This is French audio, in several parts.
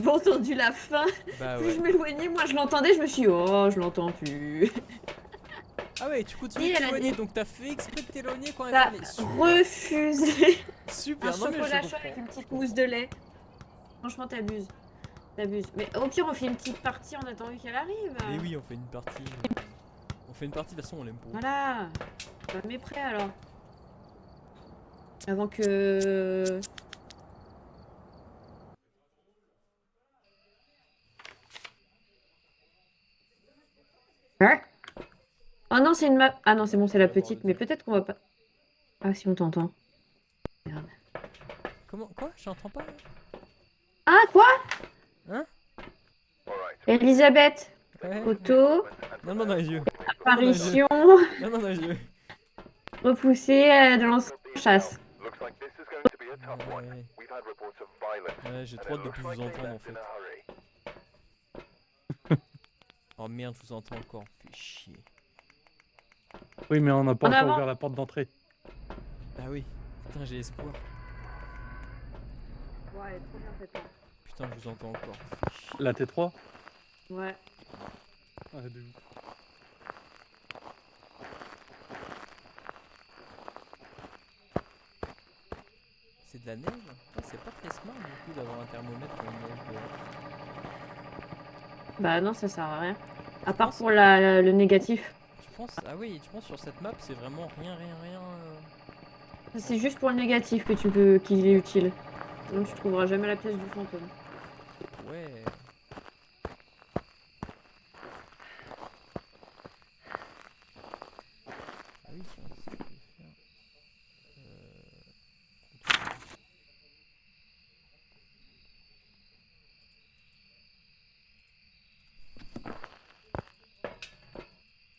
pas entendu la fin. Bah Plus ouais. je m'éloignais, moins je l'entendais. Je me suis dit, oh, je l'entends plus. Ah ouais, tu continues Si, de elle a t'éloigner, dit, donc t'as fait exprès de t'éloigner quand elle t'as parlait. Super. refusé un Super, non mais je chocolat chaud comprends. avec une petite Je mousse comprends. de lait. Franchement, t'abuses. T'abuses. Mais au pire, on fait une petite partie en attendant qu'elle arrive. Mais oui, on fait une partie. On fait une partie, de toute façon, on l'aime pas. Voilà. Bah, mets prêt alors. Avant que. Hein. Oh non, c'est une map. Ah non, c'est bon, c'est la petite. Mais peut-être qu'on va pas. Ah, si on t'entend. Merde. Comment? Quoi? J'entends pas là. Ah, quoi? Hein? Elisabeth. Ouais. Photo. Non, dans les yeux. Non, dans les yeux. Apparition. Non, dans les yeux. Repoussée de l'ancien chasse. Ouais. Ouais, j'ai trop hâte de plus vous entendre en fait. Oh merde, je vous entends encore. Fais chier. Oui, mais on n'a pas En encore avant. ouvert la porte d'entrée. Ah oui. Putain, j'ai espoir. Ouais, elle est trop bien cette map. Putain, je vous entends encore. Fais chier. La T3. Ouais. Ah, de ouf. C'est de la neige? Ouais, c'est pas très smart du coup d'avoir un thermomètre dans une neige dehors. Bah non, ça sert à rien. À Tu part penses? pour le négatif. Tu penses? Ah oui, tu penses sur cette map c'est vraiment rien. C'est juste pour le négatif que tu peux qu'il est Ouais. utile. Sinon tu trouveras jamais la pièce du fantôme. Ouais. Ah oui, tiens, c'est ce que je vais faire.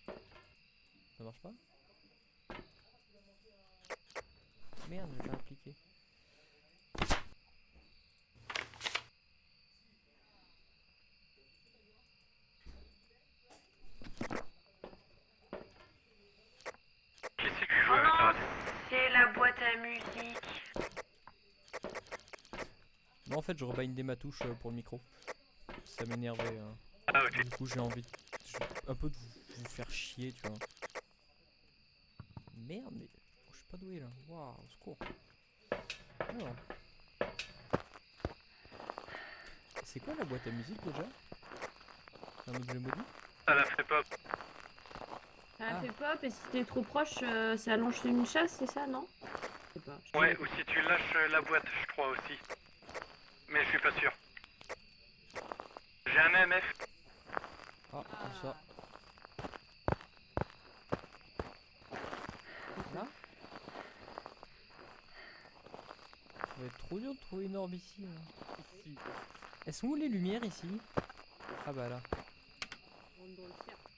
Contrôle. Ça marche pas? Merde, j'ai pas appliqué. Oh non, c'est la boîte à musique. Non, en fait, je rebind ma touche pour le micro. Ça m'énervait. Ah ok. Du coup, j'ai envie un peu de vous faire chier, tu vois. Merde, mais oh, je suis pas doué là. Waouh, au secours. Alors. C'est quoi la boîte à musique déjà? C'est un objet maudit? Ça la fait pas. Ça Ah. fait pop et si t'es trop proche, ça allonge une chasse, c'est ça, non? Je sais pas. je Ouais, sais ou si tu lâches la boîte, je crois aussi. Mais je suis pas sûr. J'ai un MF. Ah, comme ça. Là? Ça va être trop dur de trouver une orbe ici. Là. Elles sont où les lumières ici? Ah bah là. On rentre dans le cercle.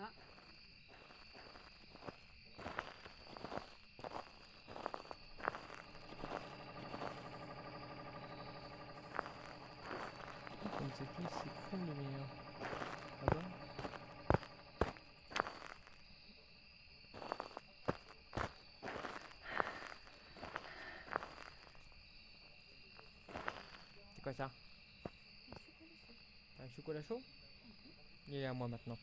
Ah. Comme c'est qui, c'est con les lumières. Ah bah. C'est quoi ça? Un chocolat chaud? Il est à moi maintenant.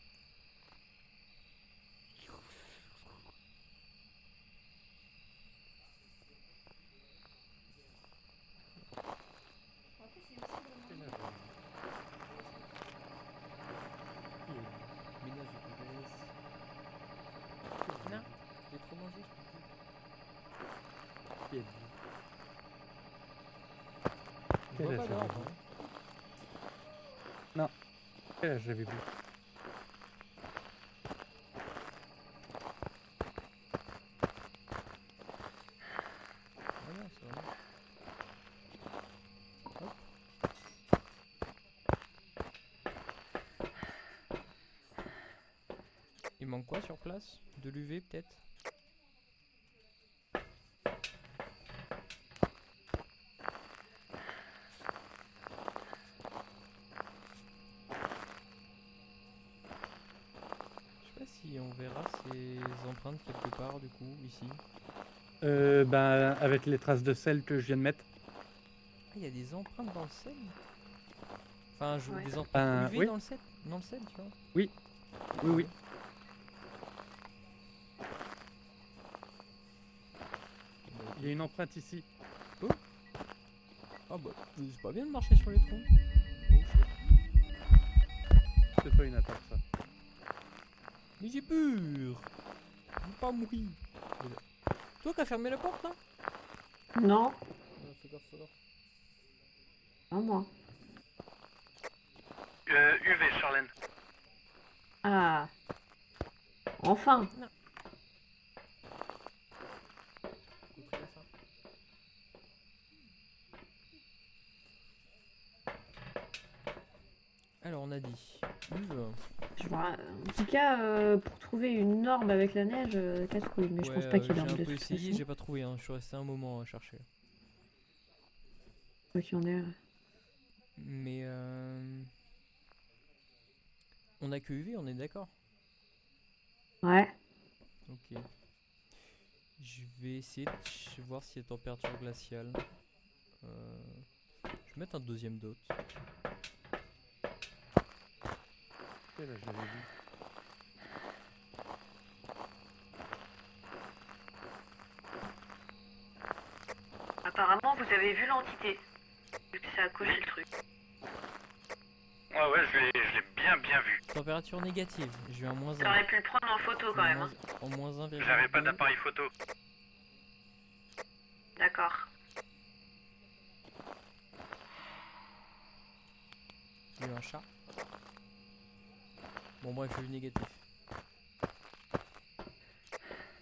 Ménage de poubelles. Non, j'ai trop mangé, je peux plus. Je vois Quel pas âge l'orbe. avez-vous? Hein. Non. Quel âge avez-vous? Ah non, c'est vraiment. Hop. Il manque quoi sur place? De l'UV peut-être? Je sais pas si on verra ces empreintes quelque part du coup, ici. Ben, avec les traces de sel que je viens de mettre. il y a des empreintes dans le sel. Enfin, Ouais. des empreintes UV oui. dans le sel, tu vois. Oui, oui. Il y a une empreinte ici. Ah bah, c'est pas bien de marcher sur les troncs. Oh shit. C'est pas une attaque, ça. Mais j'ai peur. Je veux pas mourir. Toi qui as fermé la porte, là? Non, Fais gaffe, fais gaffe. pas moi. UV, Charlène. Ah. Enfin. Couperai la fin. Alors on a dit Uve. Je vois, en tout cas, pour trouver une orbe avec la neige, casse-couille. Mais je pense pas qu'il y ait J'ai d'orbe un de peu toute essayé, façon. j'ai pas trouvé. Hein. Je suis resté un moment à chercher. Quoi qu'il y en ait. Mais on a que UV, on est d'accord. Ouais. Ok. Je vais essayer de voir s'il y a température glaciale. Je vais mettre un deuxième dot. Ok, là, je l'avais vu. Apparemment, vous avez vu l'entité. Vu que ça a coché le truc. Ouais, je l'ai bien vu. Température négative, j'ai eu un moins 1. T'aurais pu le prendre en photo quand même. Hein. En moins 1,2. J'avais pas d'appareil photo. D'accord. J'ai eu un chat. Bon bref, j'ai eu négatif.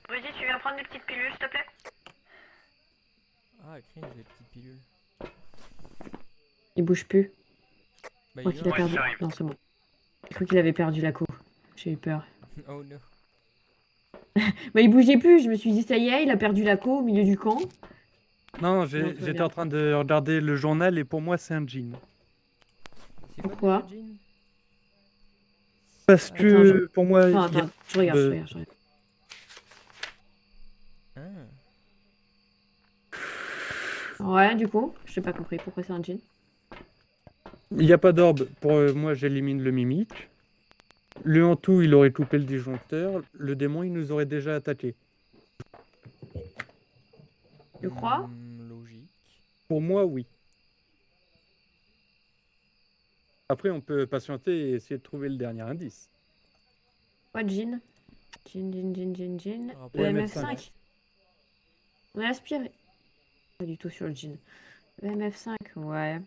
Brigitte, tu viens prendre des petites pilules, s'il te plaît? Ah, cringe, les petites pilules. Il bouge plus. Bah, Je crois il qu'il a est perdu. j'arrive. Non, c'est bon. J'ai cru qu'il avait perdu la co. J'ai eu peur. Oh no. Bah, il bougeait plus. Je me suis dit, ça y est, il a perdu la co au milieu du camp. Non, Non, tout va j'étais bien. en train de regarder le journal et pour moi, c'est un jean. C'est quoi Pourquoi déjà, Jean? Parce Attends, que pour moi, Attends, il y a attends, je regarde, de- je regarde. Ah. Ouais, du coup, je n'ai pas compris pourquoi c'est un jean. il n'y a pas d'orbe. Pour moi, j'élimine le mimique. Le hantou, il aurait coupé le disjoncteur. Le démon, il nous aurait déjà attaqué. Tu crois? Logique. Pour moi, oui. Après, on peut patienter et essayer de trouver le dernier indice. Quoi, jean? Jean. Rapport Le à MF5. On a aspiré. Pas du tout sur le jean. Le MF5, ouais.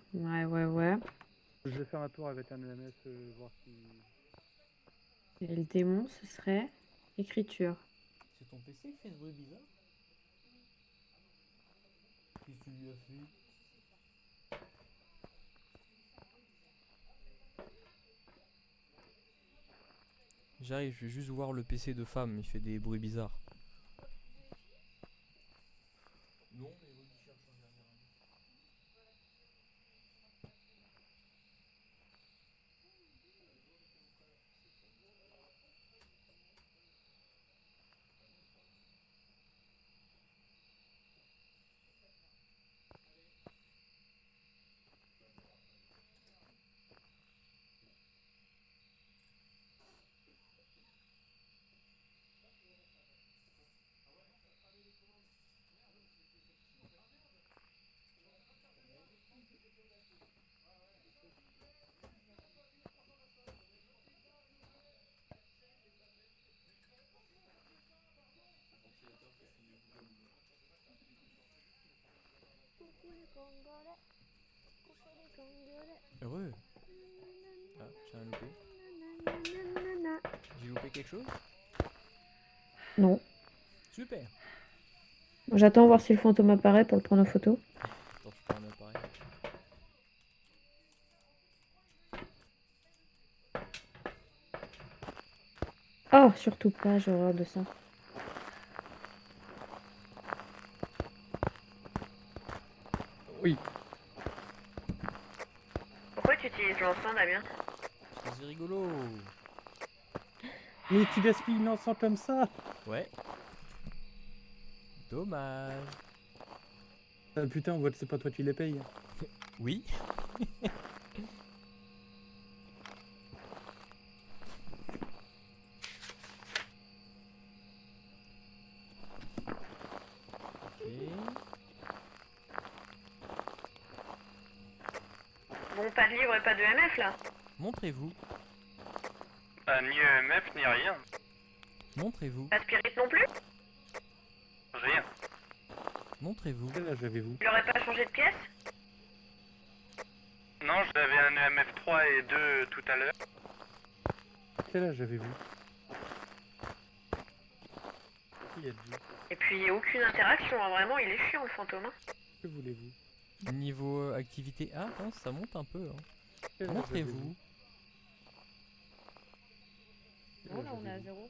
Je vais faire un tour avec un EMS, voir si... Et le démon, ce serait écriture. C'est ton PC qui fait ce bruit bizarre? Qu'est-ce que tu lui as fait? J'arrive, je vais juste voir le PC de femme, il fait des bruits bizarres. Non, mais oui, il cherche un dernier indice. Heureux. Ah, j'ai un loupé. J'ai loupé quelque chose? Non. Super. J'attends voir si le fantôme apparaît pour le prendre en photo. Attends, je prends un appareil. Oh, surtout pas, j'ai horreur de ça. Oui. Pourquoi tu utilises l'encens, Damien? Parce que c'est rigolo. Mais tu gaspilles une encens comme ça? Ouais. Dommage. Putain, on voit que c'est pas toi qui les payes. Oui. Ok. Bon, pas de livre et pas de MF là. Montrez-vous. Ni EMF, ni rien. Montrez-vous. Pas de spirit non plus. Rien. Montrez-vous. Quel âge avez-vous? Il aurait pas changé de pièce. Non, j'avais un EMF 3 et 2 tout à l'heure. Quel âge avez-vous? Qui êtes-vous? Et puis aucune interaction, hein. Vraiment, il est chiant le fantôme. Hein. Que voulez-vous? Niveau activité A, hein, ça monte un peu. Hein. Quel âge Montrez-vous. Quel Non, âge là on est à avez-vous?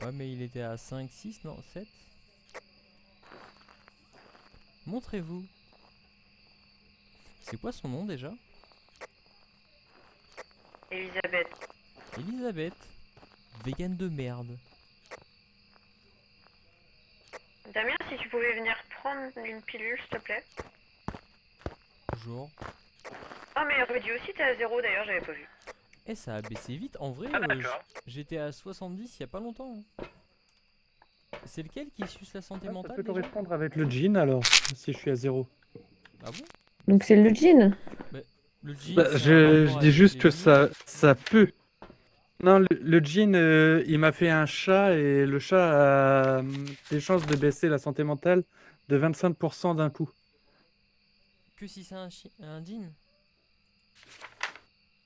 0. Ouais, mais il était à 5, 6, non, 7. Montrez-vous. C'est quoi son nom déjà? Elisabeth. Elisabeth. Vegan de merde. Damien, si tu pouvais venir prendre une pilule, s'il te plaît. Genre. Ah, mais Rudy aussi, t'es à 0 d'ailleurs, j'avais pas vu. Eh, ça a baissé vite. En vrai, Ah d'accord. j'étais à 70 il y a pas longtemps. Hein. C'est lequel qui suce la santé Ah, ça mentale peut déjà? correspondre avec le jean alors, si je suis à 0. Ah bon? Donc c'est le jean. Le jean, Bah, c'est un je rapport dis avec juste les que limites. ça peut. Non, le jean, il m'a fait un chat et le chat a des chances de baisser la santé mentale de 25% d'un coup. Que si c'est un jean?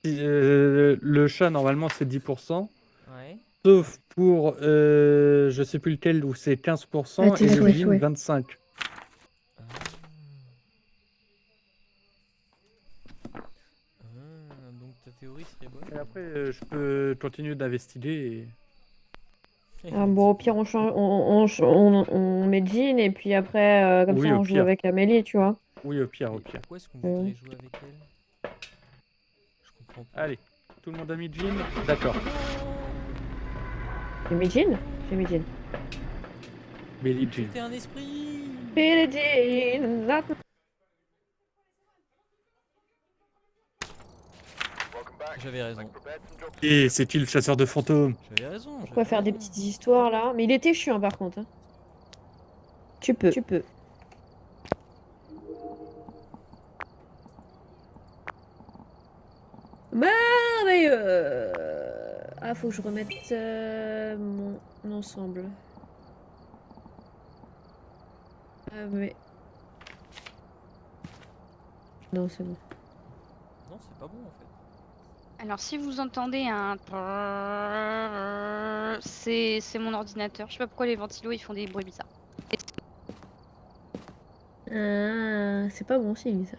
Le chat, normalement, c'est 10%, Ouais. sauf pour, je sais plus lequel, où c'est 15% tes et le souhaits, jean, ouais. 25%. Ah. Donc ta théorie serait bonne. Et après, je peux continuer d'investiguer. Ah, bon, au pire, on met jean et puis après, comme ça, Oui, au on joue pire. avec Amélie, tu vois. Oui, au pire, au Mais pire. pourquoi est-ce qu'on Euh. voudrait jouer avec elle? Je comprends pas. Allez, tout le monde a mis jean? D'accord. J'ai mis jean. J'ai mis jean. Billie Jean. C'était un esprit! Billie Jean, not- J'avais raison. Et c'est-il le chasseur de fantômes? J'avais raison. Pourquoi j'avais faire des raison. petites histoires là? Mais il était chiant par contre. Hein. Tu peux. Tu peux. Merveilleux. Ah, faut que je remette mon ensemble. Ah, mais. Non, c'est bon. Non, c'est pas bon en fait. Alors, si vous entendez un... C'est mon ordinateur. Je sais pas pourquoi les ventilos ils font des bruits bizarres. Ah, c'est pas bon signe ça.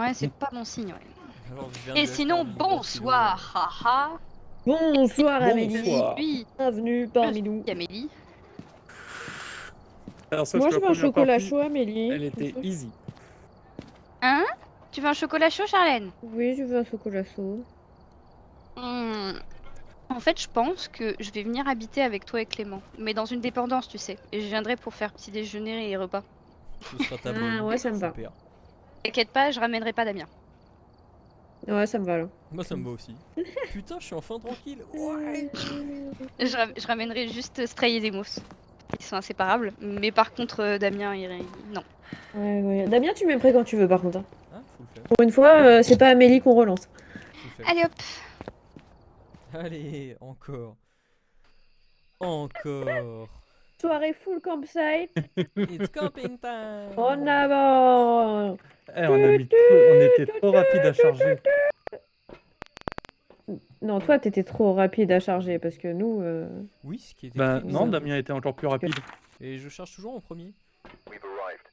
Ouais, c'est pas bon signe, ouais. Alors, je viens Et de sinon, l'acheter en ligne bonsoir, haha. Bonsoir Amélie. Bonsoir. Oui, Bienvenue parmi nous. Amélie. Alors ça, Moi, je la veux un première chocolat partie, chaud, Amélie. elle était easy. Hein? Tu veux un chocolat chaud, Charlène? Oui, je veux un chocolat chaud. En fait, je pense que je vais venir habiter avec toi et Clément. Mais dans une dépendance, tu sais. Et je viendrai pour faire petit déjeuner et repas. Ce sera ta Ah, bonne. ouais, ça me va. Super. T'inquiète pas, je ramènerai pas Damien. Ouais, ça me va là. Moi, ça me va aussi. Putain, je suis enfin tranquille. Ouais. Je ramènerai juste Stray et Demos. Ils sont inséparables. Mais par contre, Damien, non. Ouais, ouais. Damien, tu m'es prêt quand tu veux par contre. Hein. Ah, faut le faire. Pour une fois, c'est pas Amélie qu'on relance. Faut le faire. Allez hop. Allez, encore. Encore. Soirée full campsite. It's camping time. En avant. Eh, on était trop rapide à charger. Non, toi, t'étais trop rapide à charger parce que nous. Oui, ce qui était Ben très non, bizarre. Damien était encore plus rapide. Et je charge toujours en premier.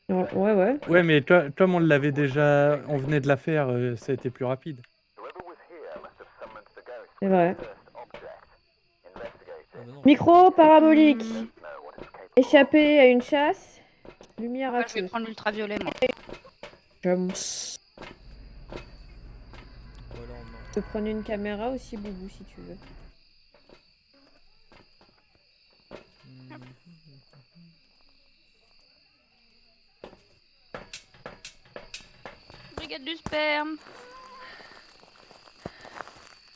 Ouais, ouais. Ouais, mais toi, on l'avait déjà, on venait de la faire, ça a été plus rapide. C'est vrai. Ah, bah non. Micro parabolique. Échappé à une chasse. Lumière Moi, à je vais feu. prendre l'ultraviolet, moi. Je Ou alors non. peux prendre une caméra aussi, Boubou, si tu veux. Hmm. Dégâts du sperme.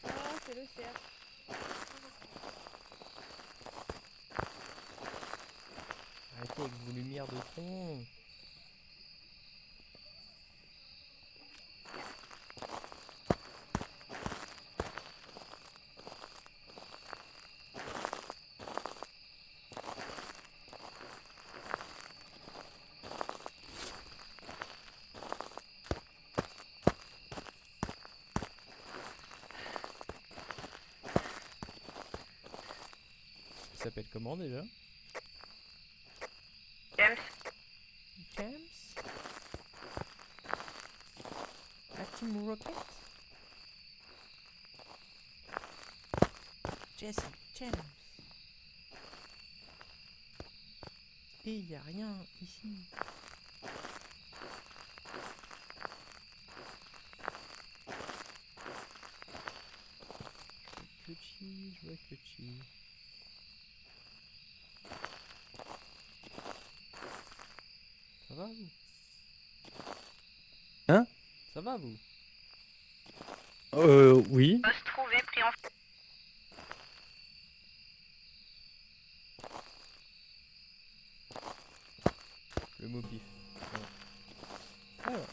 Oh, c'est le cerf. Arrêtez avec vos lumières de fond. Ça s'appelle comment déjà? James. James? La Team Rocket? Jesse, James. Et y a rien ici. Petit, je vois petit. Ça va vous? Hein? Ça va vous? Oui. Va se trouver pris en... Le mot pif. Ouais. Alors,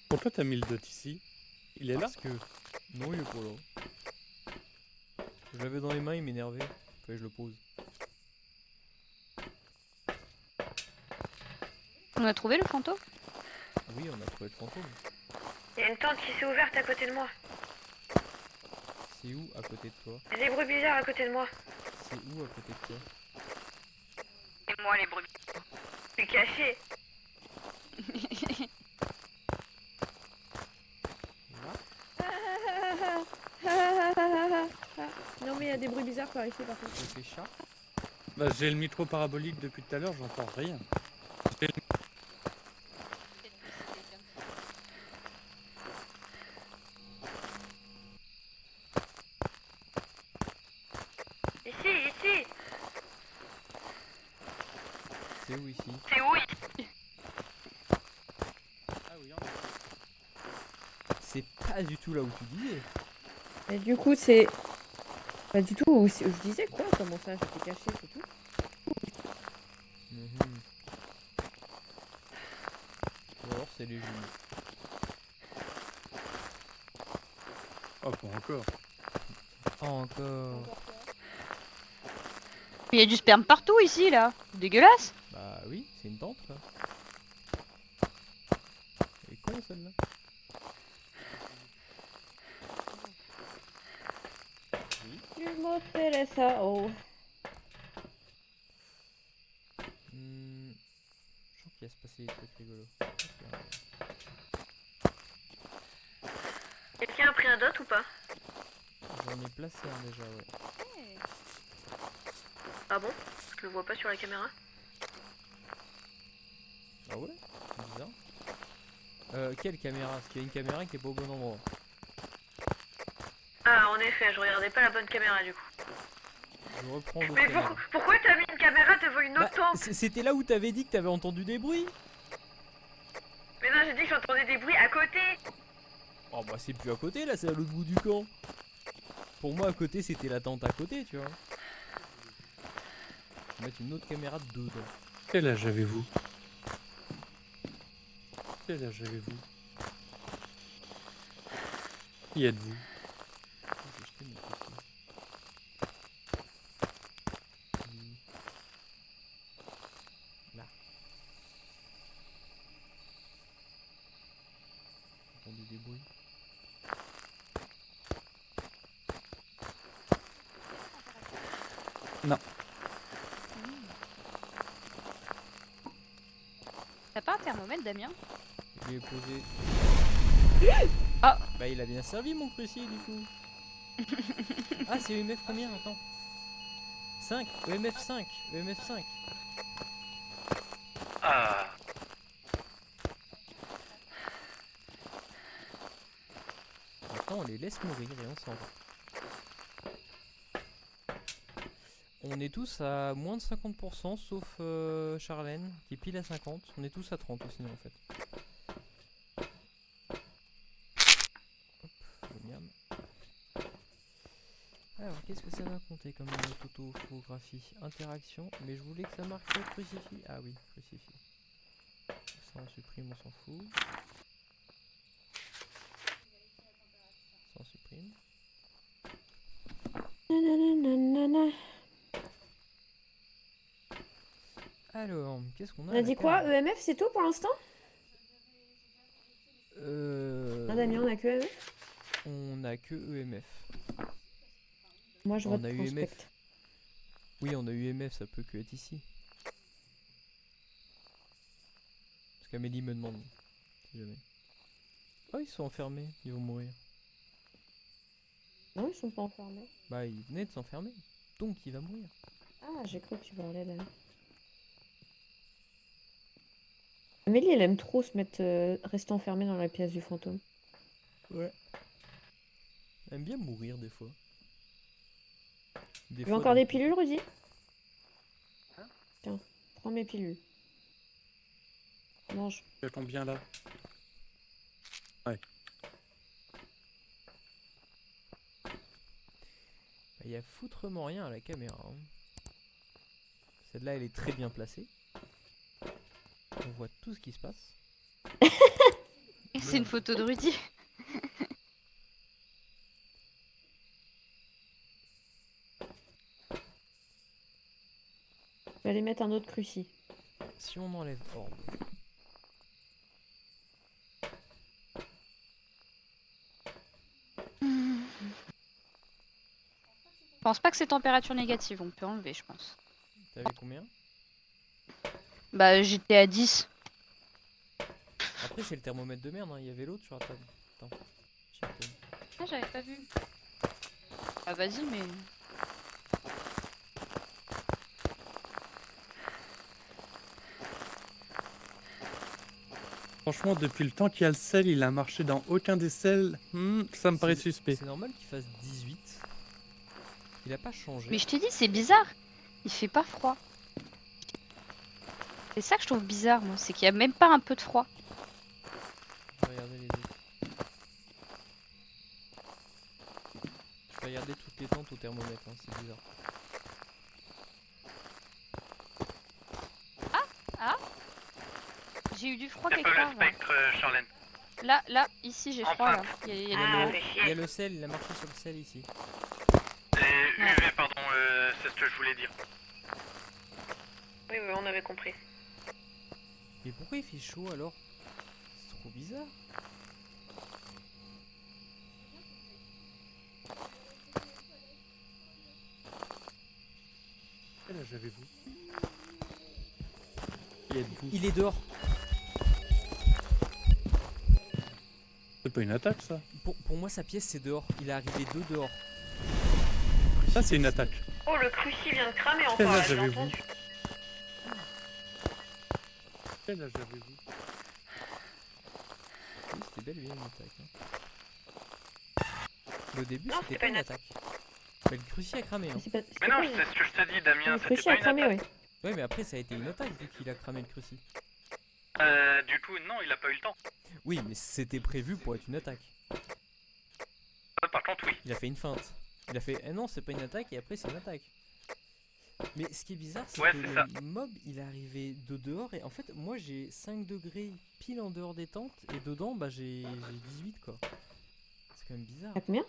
Pourquoi t'as mis le dot ici? Il est là? parce que... Non, il est pas là. Je l'avais dans les mains, il m'énervait. Fallait que je le pose. On a trouvé le fantôme? Oui, on a trouvé le fantôme. Il y a une tente qui s'est ouverte à côté de moi. C'est où à côté de toi? Il y a des bruits bizarres à côté de moi. C'est où à côté de toi? C'est moi les bruits. Je suis caché. Non mais il y a des bruits bizarres par ici par contre. Je fais chat? Bah, j'ai le micro parabolique depuis tout à l'heure, j'entends rien. Ici. C'est où ici? C'est où ici? Ah oui, en effet. C'est pas du tout là où tu disais. Et du coup c'est... Pas du tout où je disais quoi? Comment ça j'étais caché c'est tout? Mhm. Ou alors c'est les jumeaux. Oh, pas encore. Encore. Il y a du sperme partout ici là. Dégueulasse. Bah oui, c'est une tente là. Elle est con celle-là. Tu m'intéresse à... Oh. Je sens qu'il va se passer des trucs rigolos. Quelqu'un a pris un dot ou pas? J'en ai placé un déjà, ouais. Ah bon? Je le vois pas sur la caméra. Ah ouais? C'est bizarre. Quelle caméra? Parce qu'il y a une caméra qui est pas au bon endroit. Ah en effet, je regardais pas la bonne caméra du coup. Je reprends l'autre Mais caméra. pourquoi t'as mis une caméra devant une autre Bah, tente? c'était là où t'avais dit que t'avais entendu des bruits. Mais non, j'ai dit que j'entendais des bruits à côté. Oh bah c'est plus à côté là, c'est à l'autre bout du camp. Pour moi à côté c'était la tente à côté, tu vois. Je vais mettre une autre caméra dedans. Quel âge avez-vous? Quel âge avez-vous? Qui êtes-vous? J'ai jeté mes coquilles. Là. J'ai entendu des bruits. Non. T'as pas un thermomètre, Damien? Je lui ai posé. Ah. Bah il a bien servi mon crucier du coup. Ah c'est EMF combien? Attends. 5, EMF 5, EMF 5. Ah, Maintenant on les laisse mourir et on s'en va. On est tous à moins de 50% sauf Charlène qui est pile à 50. On est tous à 30 sinon en fait. qu'est-ce que ça va compter comme photographie? Interaction, mais je voulais que ça marque le crucifix. Ah oui, crucifix. Ça on supprime, on s'en fout. Ça on supprime. Nananana. Alors, qu'est-ce qu'on a On à a la dit quoi? carte? EMF, c'est tout pour l'instant? Ah, Damien, on a que EMF? On a que EMF. Moi, je On vote a eu prospect. MF. Oui, on a eu MF, ça peut que être ici. Parce qu'Amélie me demande. Si jamais. Oh, ils sont enfermés, ils vont mourir. Non, ils sont pas enfermés. Bah, il venait de s'enfermer. Donc, il va mourir. Ah, j'ai cru que tu parlais là. Amélie, elle aime trop se mettre, rester enfermée dans la pièce du fantôme. Ouais. Elle aime bien mourir des fois. Des Tu veux encore dans- des pilules, Rudy? Tiens, prends mes pilules. Mange. Ça tombe bien là. Ouais. Bah, il y a foutrement rien à la caméra. Hein. Celle-là, elle est très bien placée. On voit tout ce qui se passe. Et c'est une photo de Rudy. Je vais aller mettre un autre cruci. Si on enlève Orbe. Je pense pas que c'est température négative, on peut enlever, je pense. T'avais combien? Bah, j'étais à 10. Après, c'est le thermomètre de merde, hein. Il y avait l'autre sur la table. Attends. J'ai un peu- Ah, j'avais pas vu. Ah, vas-y, mais. Franchement, depuis le temps qu'il y a le sel, il a marché dans aucun des sels. Ça me paraît suspect. C'est normal qu'il fasse 18. Il a pas changé. Mais je t'ai dit, c'est bizarre. Il fait pas froid. C'est ça que je trouve bizarre, moi, c'est qu'il y a même pas un peu de froid. Regardez les autres. Je vais regarder toutes les tentes au thermomètre, hein, c'est bizarre. J'ai eu du froid Y'a quelque pas part. le spectre, Charlène. Là, ici, j'ai froid, là. Empreinte. Il y a Ah, le mais- numéro. Il y a le sel, il a marché sur le sel ici. Et Ouais. UV, pardon, c'est ce que je voulais dire. Oui, on avait compris. Mais pourquoi il fait chaud alors? C'est trop bizarre. Quel âge avez-vous? Il est debout. Il est dehors. C'est pas une attaque ça. Pour moi, sa pièce c'est dehors. Il est arrivé dehors. Ça c'est une attaque. Oh, le cruci vient de cramer Quel encore, là, âge j'ai avez-vous? entendu. Quel âge avez-vous? Oui, c'était belle bien une attaque. Hein. Mais au début, Non, c'était c'était pas une attaque. Mais le cruci a cramé. Hein. C'est pas, Mais non, c'est ce que je te dis, Damien, Le c'était cruci pas a une cramé, attaque. ouais. Ouais, mais après, ça a été une attaque vu qu'il a cramé le cruci. Du coup, non, il a pas eu le temps. Oui, mais c'était prévu pour être une attaque. Par contre, oui. Il a fait une feinte. Il a fait, eh non, c'est pas une attaque, et après, c'est une attaque. Mais ce qui est bizarre, c'est Ouais, que c'est le ça. mob, il est arrivé de dehors, et en fait, moi, j'ai 5 degrés pile en dehors des tentes, et dedans, bah, j'ai 18, quoi. C'est quand même bizarre. À combien?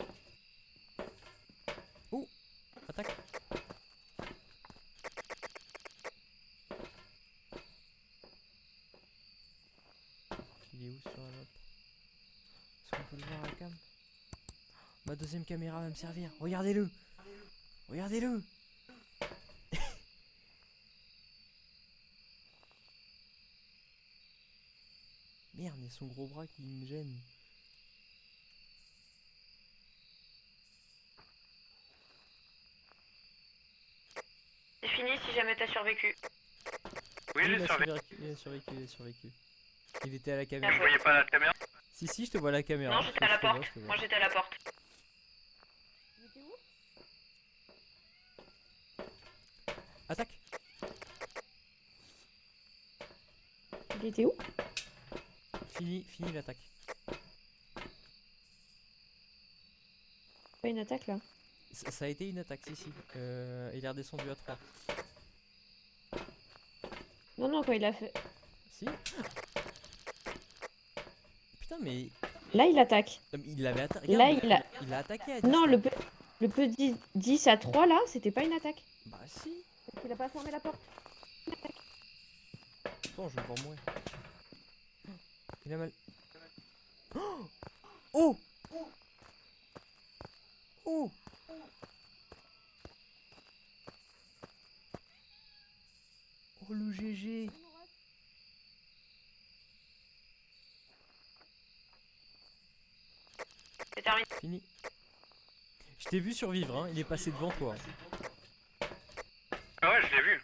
Attaque. Il est où sur la map? Est-ce qu'on peut le voir à la cam? Ma deuxième caméra va me servir. Regardez-le. Regardez-le. Merde, il y a son gros bras qui me gêne. C'est fini si jamais t'as survécu. Oui, il j'ai a survécu. survécu, il a survécu, il a survécu. Il était à la Je caméra. voyais pas la caméra. Si, je te vois à la caméra. Non, j'étais à la Je te vois, porte. je te vois. Moi, j'étais à la porte. Attaque. Il était où? Fini l'attaque. Pas une attaque, là. Ça a été une attaque, si. Il est redescendu à 3. Non, non, quand il a fait. Si. Putain, mais Là, il attaque. non, mais il l'avait attaqué. Là, il a. Il a attaqué à Non, distance. le petit 10 à 3 là, c'était pas une attaque. Bah si. Parce qu'il a pas fermé la porte. Attends, je vais pas mourir. Il a mal. Oh. Oh. Oh le GG. C'est terminé. Fini. Je t'ai vu survivre, hein. Il est passé devant toi. Ah ouais, je l'ai vu.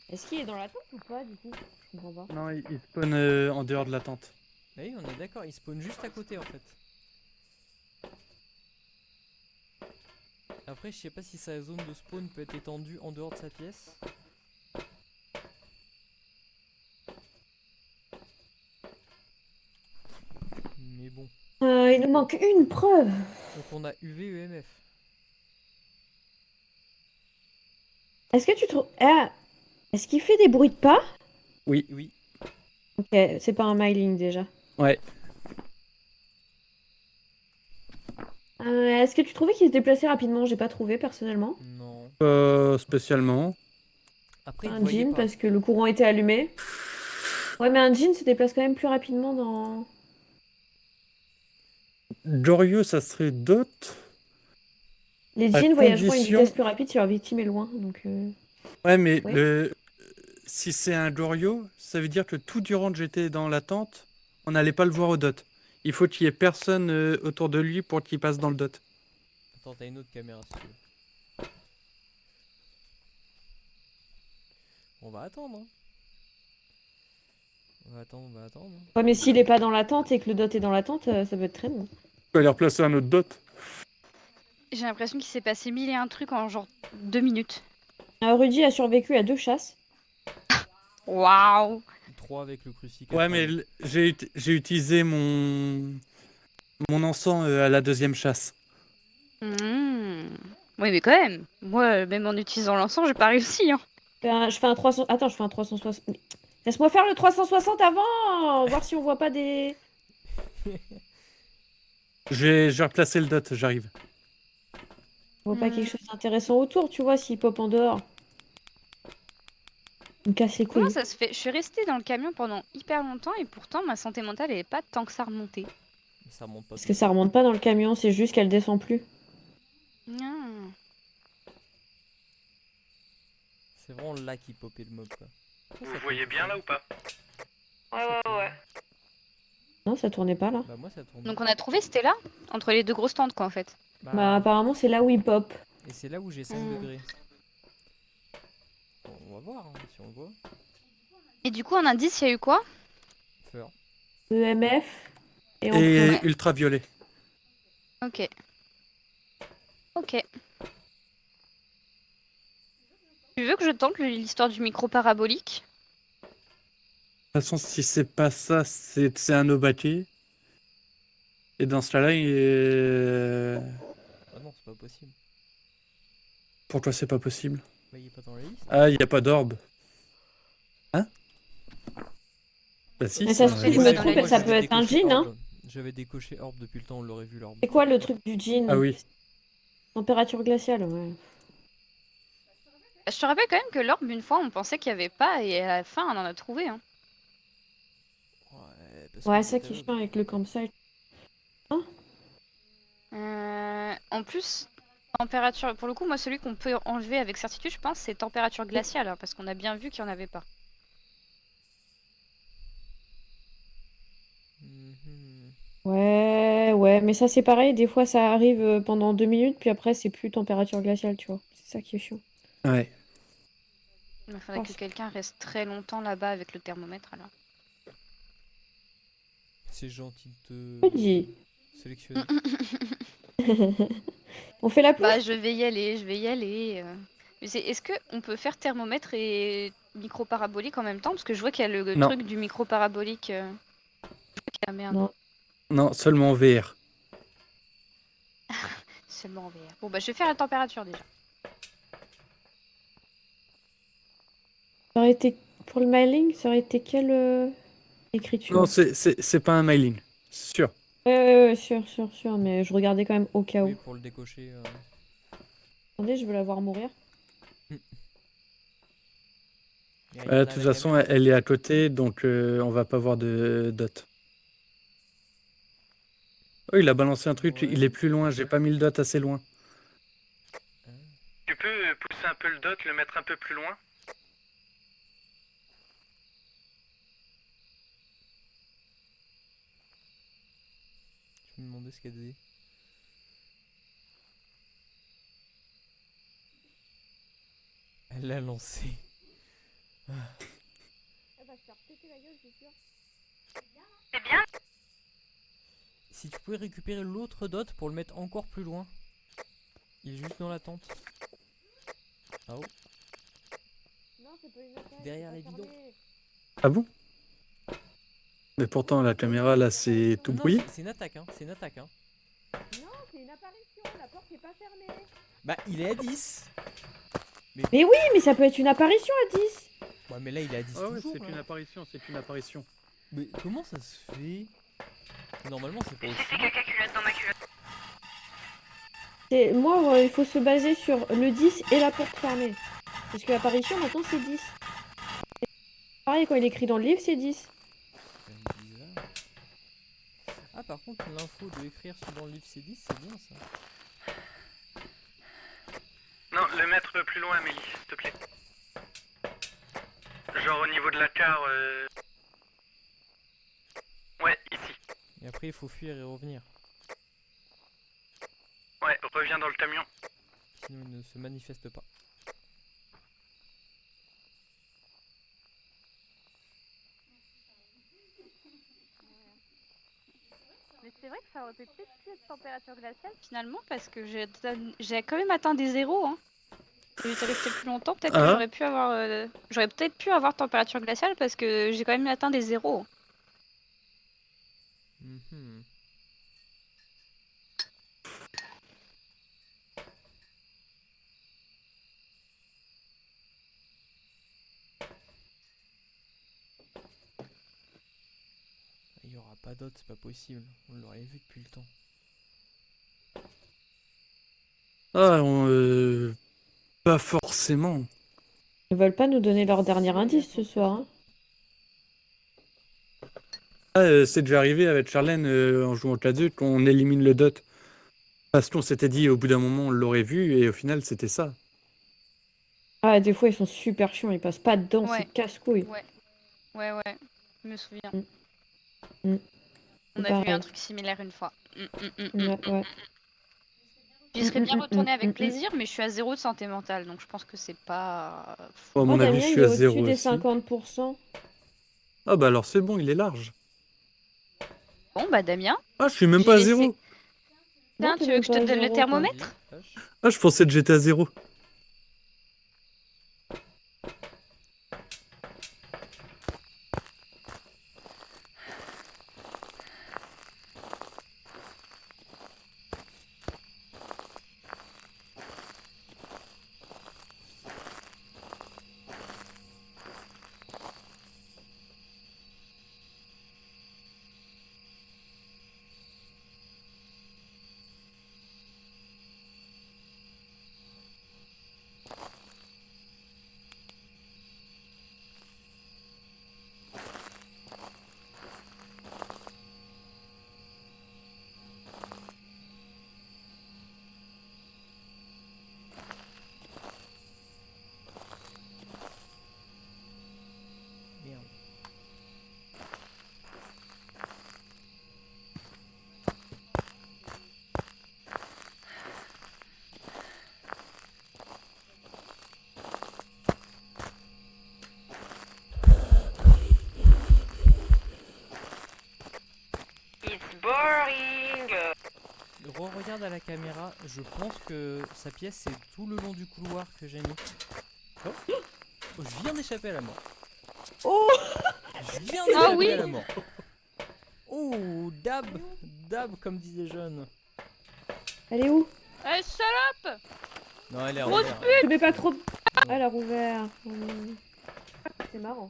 Est-ce qu'il est dans la tente ou pas du coup? Je comprends pas. Non, il spawn en dehors de la tente. Ah oui, on est d'accord, il spawn juste à côté en fait. Après, je sais pas si sa zone de spawn peut être étendue en dehors de sa pièce. Mais bon. Il nous manque une preuve. Donc on a UV, EMF. Est-ce que tu trouves. Ah, est-ce qu'il fait des bruits de pas? Oui. Ok, c'est pas un myling déjà. Ouais. Est-ce que tu trouvais qu'il se déplaçait rapidement? J'ai pas trouvé personnellement. Non. Spécialement. Après, il Un voyait jean pas. parce que le courant était allumé. Ouais, mais un jean se déplace quand même plus rapidement dans. Jorio, ça serait Dot. Les À jeans voyageront à une condition- vitesse plus rapide si leur victime est loin. Donc, Ouais, mais Ouais. si c'est un Jorio, ça veut dire que tout durant que j'étais dans la tente, on n'allait pas le voir au Dot. Il faut qu'il y ait personne autour de lui pour qu'il passe dans le Dot. Attends, t'as une autre caméra si tu veux. On va attendre. Hein. On va attendre. Ouais, mais s'il est pas dans la tente et que le dot est dans la tente, ça peut être très bon. On peut aller replacer un autre Dot. J'ai l'impression qu'il s'est passé 1001 trucs en genre 2 minutes. Rudy a survécu à 2 chasses. Waouh! 3 avec le crucifix. Ouais, mais j'ai utilisé mon encens à la deuxième chasse. Mmh. Oui, mais quand même. Moi, même en utilisant l'encens, j'ai pas réussi. Hein. Je fais un 300. Attends, je fais un 360. Laisse-moi faire le 360 avant, voir si on voit pas des. Je vais replacer le Dot, j'arrive. On voit pas Hmm. quelque chose d'intéressant autour, tu vois, s'il pop en dehors. Il me casse les couilles. Comment ça se fait? Je suis restée dans le camion pendant hyper longtemps et pourtant ma santé mentale elle est pas tant que ça remontée. Ça remonte pas. Parce que ça remonte pas dans le camion, c'est juste qu'elle descend plus. Ah. C'est vraiment là qui popait le mob quoi. Vous voyez bien là ou pas? Ouais. Non, ça tournait pas là. Bah moi ça tourne. Donc on a trouvé c'était là, entre les deux grosses tentes quoi en fait. Bah, apparemment, c'est là où il pop. Et c'est là où j'ai 5 Hmm. degrés. Bon, on va voir hein, si on le voit. Et du coup en indice il y a eu quoi? Feur. EMF et Et empreinte. ultraviolet. Ok. Ok. Tu veux que je tente l'histoire du micro parabolique? De toute façon, si c'est pas ça, c'est un Obake. Et dans ce cas-là, Ah non, c'est pas possible. pourquoi c'est pas possible? Bah il est pas dans la liste. Ah, il n'y a pas d'orbe. Hein? Bah si, Mais c'est ça se dans trouve, la je me liste. trompe, Moi, ça j'avais peut être un décoché jean, hein. orbe. J'avais décoché orbe depuis le temps, on l'aurait vu l'orbe. C'est quoi le truc du jean? Ah oui. Température glaciale, ouais. Je te rappelle quand même que l'orbe une fois on pensait qu'il y avait pas et à la fin on en a trouvé. Hein. Ouais, parce Ouais, que ça c'était qui est l'autre. chiant avec le campsite. En plus, température, pour le coup, moi, celui qu'on peut enlever avec certitude, je pense, c'est température glaciale, hein, parce qu'on a bien vu qu'il n'y en avait pas. Mhm. Ouais, mais ça c'est pareil, des fois ça arrive pendant 2 minutes, puis après c'est plus température glaciale, tu vois. C'est ça qui est chiant. Ouais. Il faudrait que quelqu'un reste très longtemps là-bas avec le thermomètre, alors. C'est gentil de Je te dis. sélectionner. On fait la pause? Bah, je vais y aller. Mais est-ce que on peut faire thermomètre et micro parabolique en même temps? Parce que je vois qu'il y a le Non. truc du micro parabolique. Ah merde. Non. Non, seulement en VR. Seulement en VR. Bon bah je vais faire la température déjà. Ça aurait été... Pour le mailing, ça aurait été quelle écriture? Non, c'est pas un mailing, c'est sûr. Ouais, sûr, mais je regardais quand même au cas Oui, où. pour le décocher. Attendez, je veux la voir mourir. Il y a De rien à toute la façon, caméra. elle est à côté, donc on va pas voir de dot. Oh, il a balancé un truc, Ouais. il est plus loin, j'ai pas mis le dot assez loin. Hein. Tu peux pousser un peu le dot, le mettre un peu plus loin? Je me demandais ce qu'elle disait. Elle l'a lancé. C'est bien. Si tu pouvais récupérer l'autre dot pour le mettre encore plus loin. Il est juste dans la tente. Ah oh, derrière les bidons. Ah bon? Mais pourtant, la caméra, là, c'est tout Non, brouillé. c'est une attaque, hein. C'est une attaque, hein. Non, c'est une apparition, la porte n'est pas fermée. Bah, il est à 10. Mais oui, mais ça peut être une apparition à 10. Ouais, mais là, il est à 10 Ah ouais, toujours. c'est Là. une apparition, c'est une apparition. Mais comment ça se fait? Normalement, c'est pas aussi. C'est caca culotte dans ma culotte. Moi, il faut se baser sur le 10 et la porte fermée. Parce que l'apparition, maintenant, c'est 10. Pareil, quand il écrit dans le livre, c'est 10. C'est quand même bizarre. Ah, par contre, l'info de écrire dans le livre C10, c'est bien ça. Non, le mettre plus loin, Amélie, s'il te plaît. Genre au niveau de la carte. Ouais, ici. Et après, il faut fuir et revenir. Ouais, reviens dans le camion. Sinon, il ne se manifeste pas. Mais c'est vrai que ça aurait pu peut-être plus être température glaciale finalement parce que j'ai quand même atteint des zéros. Hein. Si j'étais restée plus longtemps, peut-être que Ah. j'aurais peut-être pu avoir température glaciale parce que j'ai quand même atteint des zéros. Mhm. Il y aura pas d'autre, c'est pas possible. On l'aurait vu depuis le temps. Ah, pas forcément. Ils veulent pas nous donner leur dernier indice ce soir. Hein. Ah, c'est déjà arrivé avec Charlène en jouant au Claduc qu'on élimine le dot. Parce qu'on s'était dit au bout d'un moment on l'aurait vu et au final c'était ça. Ah, des fois, ils sont super chiants, ils passent pas dedans, Ouais. c'est casse-couille. Ouais, je me souviens. Mm. On a vu un Pareil. truc similaire une fois. Ouais. J'y serais bien retournée avec mm. plaisir, mais je suis à 0 de santé mentale, donc je pense que c'est pas... Bon, à Oh, mon avis, Damien, je il suis est à au-dessus 0 des aussi. 50%. Ah bah alors c'est bon, il est large. Bon, bah Damien, Ah, je suis même J'ai pas à laissé- 0. tiens, Non, t'es tu veux même que je pas te à donne le zéro, thermomètre? Vas-y, lâche. Ah, je pensais que j'étais à 0. Merde. It's boring. Regarde à la caméra, je pense que sa pièce c'est tout le long du couloir que j'ai mis. Oh, oh, je viens d'échapper à la mort. Oh Je viens Ah d'échapper oui. à la mort. Oh, dab, dab comme disent les jeunes. Elle est où? Eh, salope! Non, elle est Grosse rouverte. Je mets pas trop. Elle a rouvert. C'est marrant.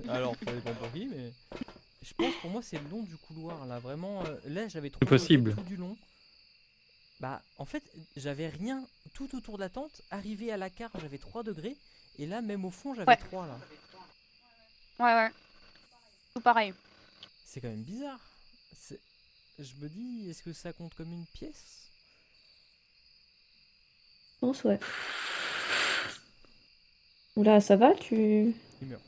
Alors, ça dépend pour qui, mais je pense pour moi c'est le long du couloir là, vraiment. Là, j'avais trop C'est possible. tout du long. Bah, en fait, j'avais rien tout autour de la tente. Arrivé à la carte, j'avais 3 degrés. Et là, même au fond, j'avais Ouais. 3 là. Ouais. Tout pareil. C'est quand même bizarre. Je me dis, est-ce que ça compte comme une pièce? Je pense, ouais. Oula, ça va? Tu Il meurt.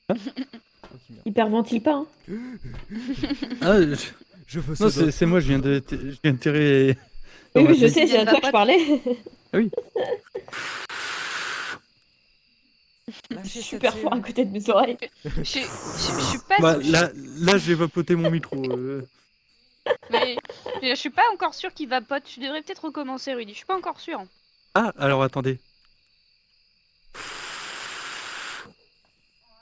Faut qu'il meure. hyperventile pas, hein? Ah, Je veux non, c'est moi, je viens de tirer. dans Oui, ma oui, je tête. sais, c'est à toi que je parlais. Lâchez cette Super fort à cellule. côté de mes oreilles. Je suis pas Bah, sûre. là j'ai vapoté mon micro. Mais je suis pas encore sûre qu'il vapote. Tu devrais peut-être recommencer, Rudy. Je suis pas encore sûre. Ah, alors attendez.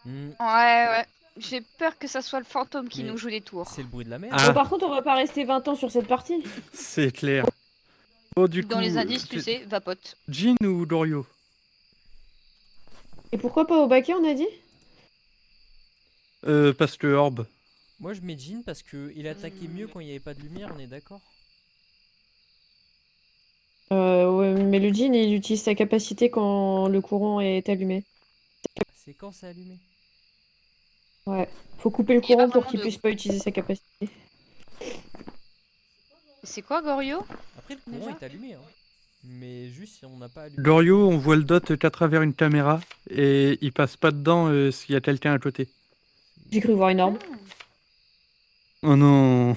Ouais. J'ai peur que ça soit le fantôme qui Mais nous joue des tours. C'est le bruit de la mer. Ah. Bon, par contre, on va pas rester 20 ans sur cette partie. C'est clair. Bon, du Dans coup, les indices, tu sais, vapote. Jean ou Dorio? Et pourquoi pas au baquet, on a dit? Parce que Orbe. Moi, je mets Jean parce que il attaquait mieux quand il n'y avait pas de lumière, on est d'accord? Ouais, mais le djinn, il utilise sa capacité quand le courant est allumé. C'est quand c'est allumé? Ouais. Faut couper le Il y a courant pas pour vraiment qu'il de- puisse pas utiliser sa capacité. C'est quoi, Gorio? Après, le courant Déjà est allumé, hein. Mais juste si on n'a pas allumé. Dorio, on voit le dot qu'à travers une caméra et il passe pas dedans s'il y a quelqu'un à côté. J'ai cru voir une orbe. Oh non. Mhm.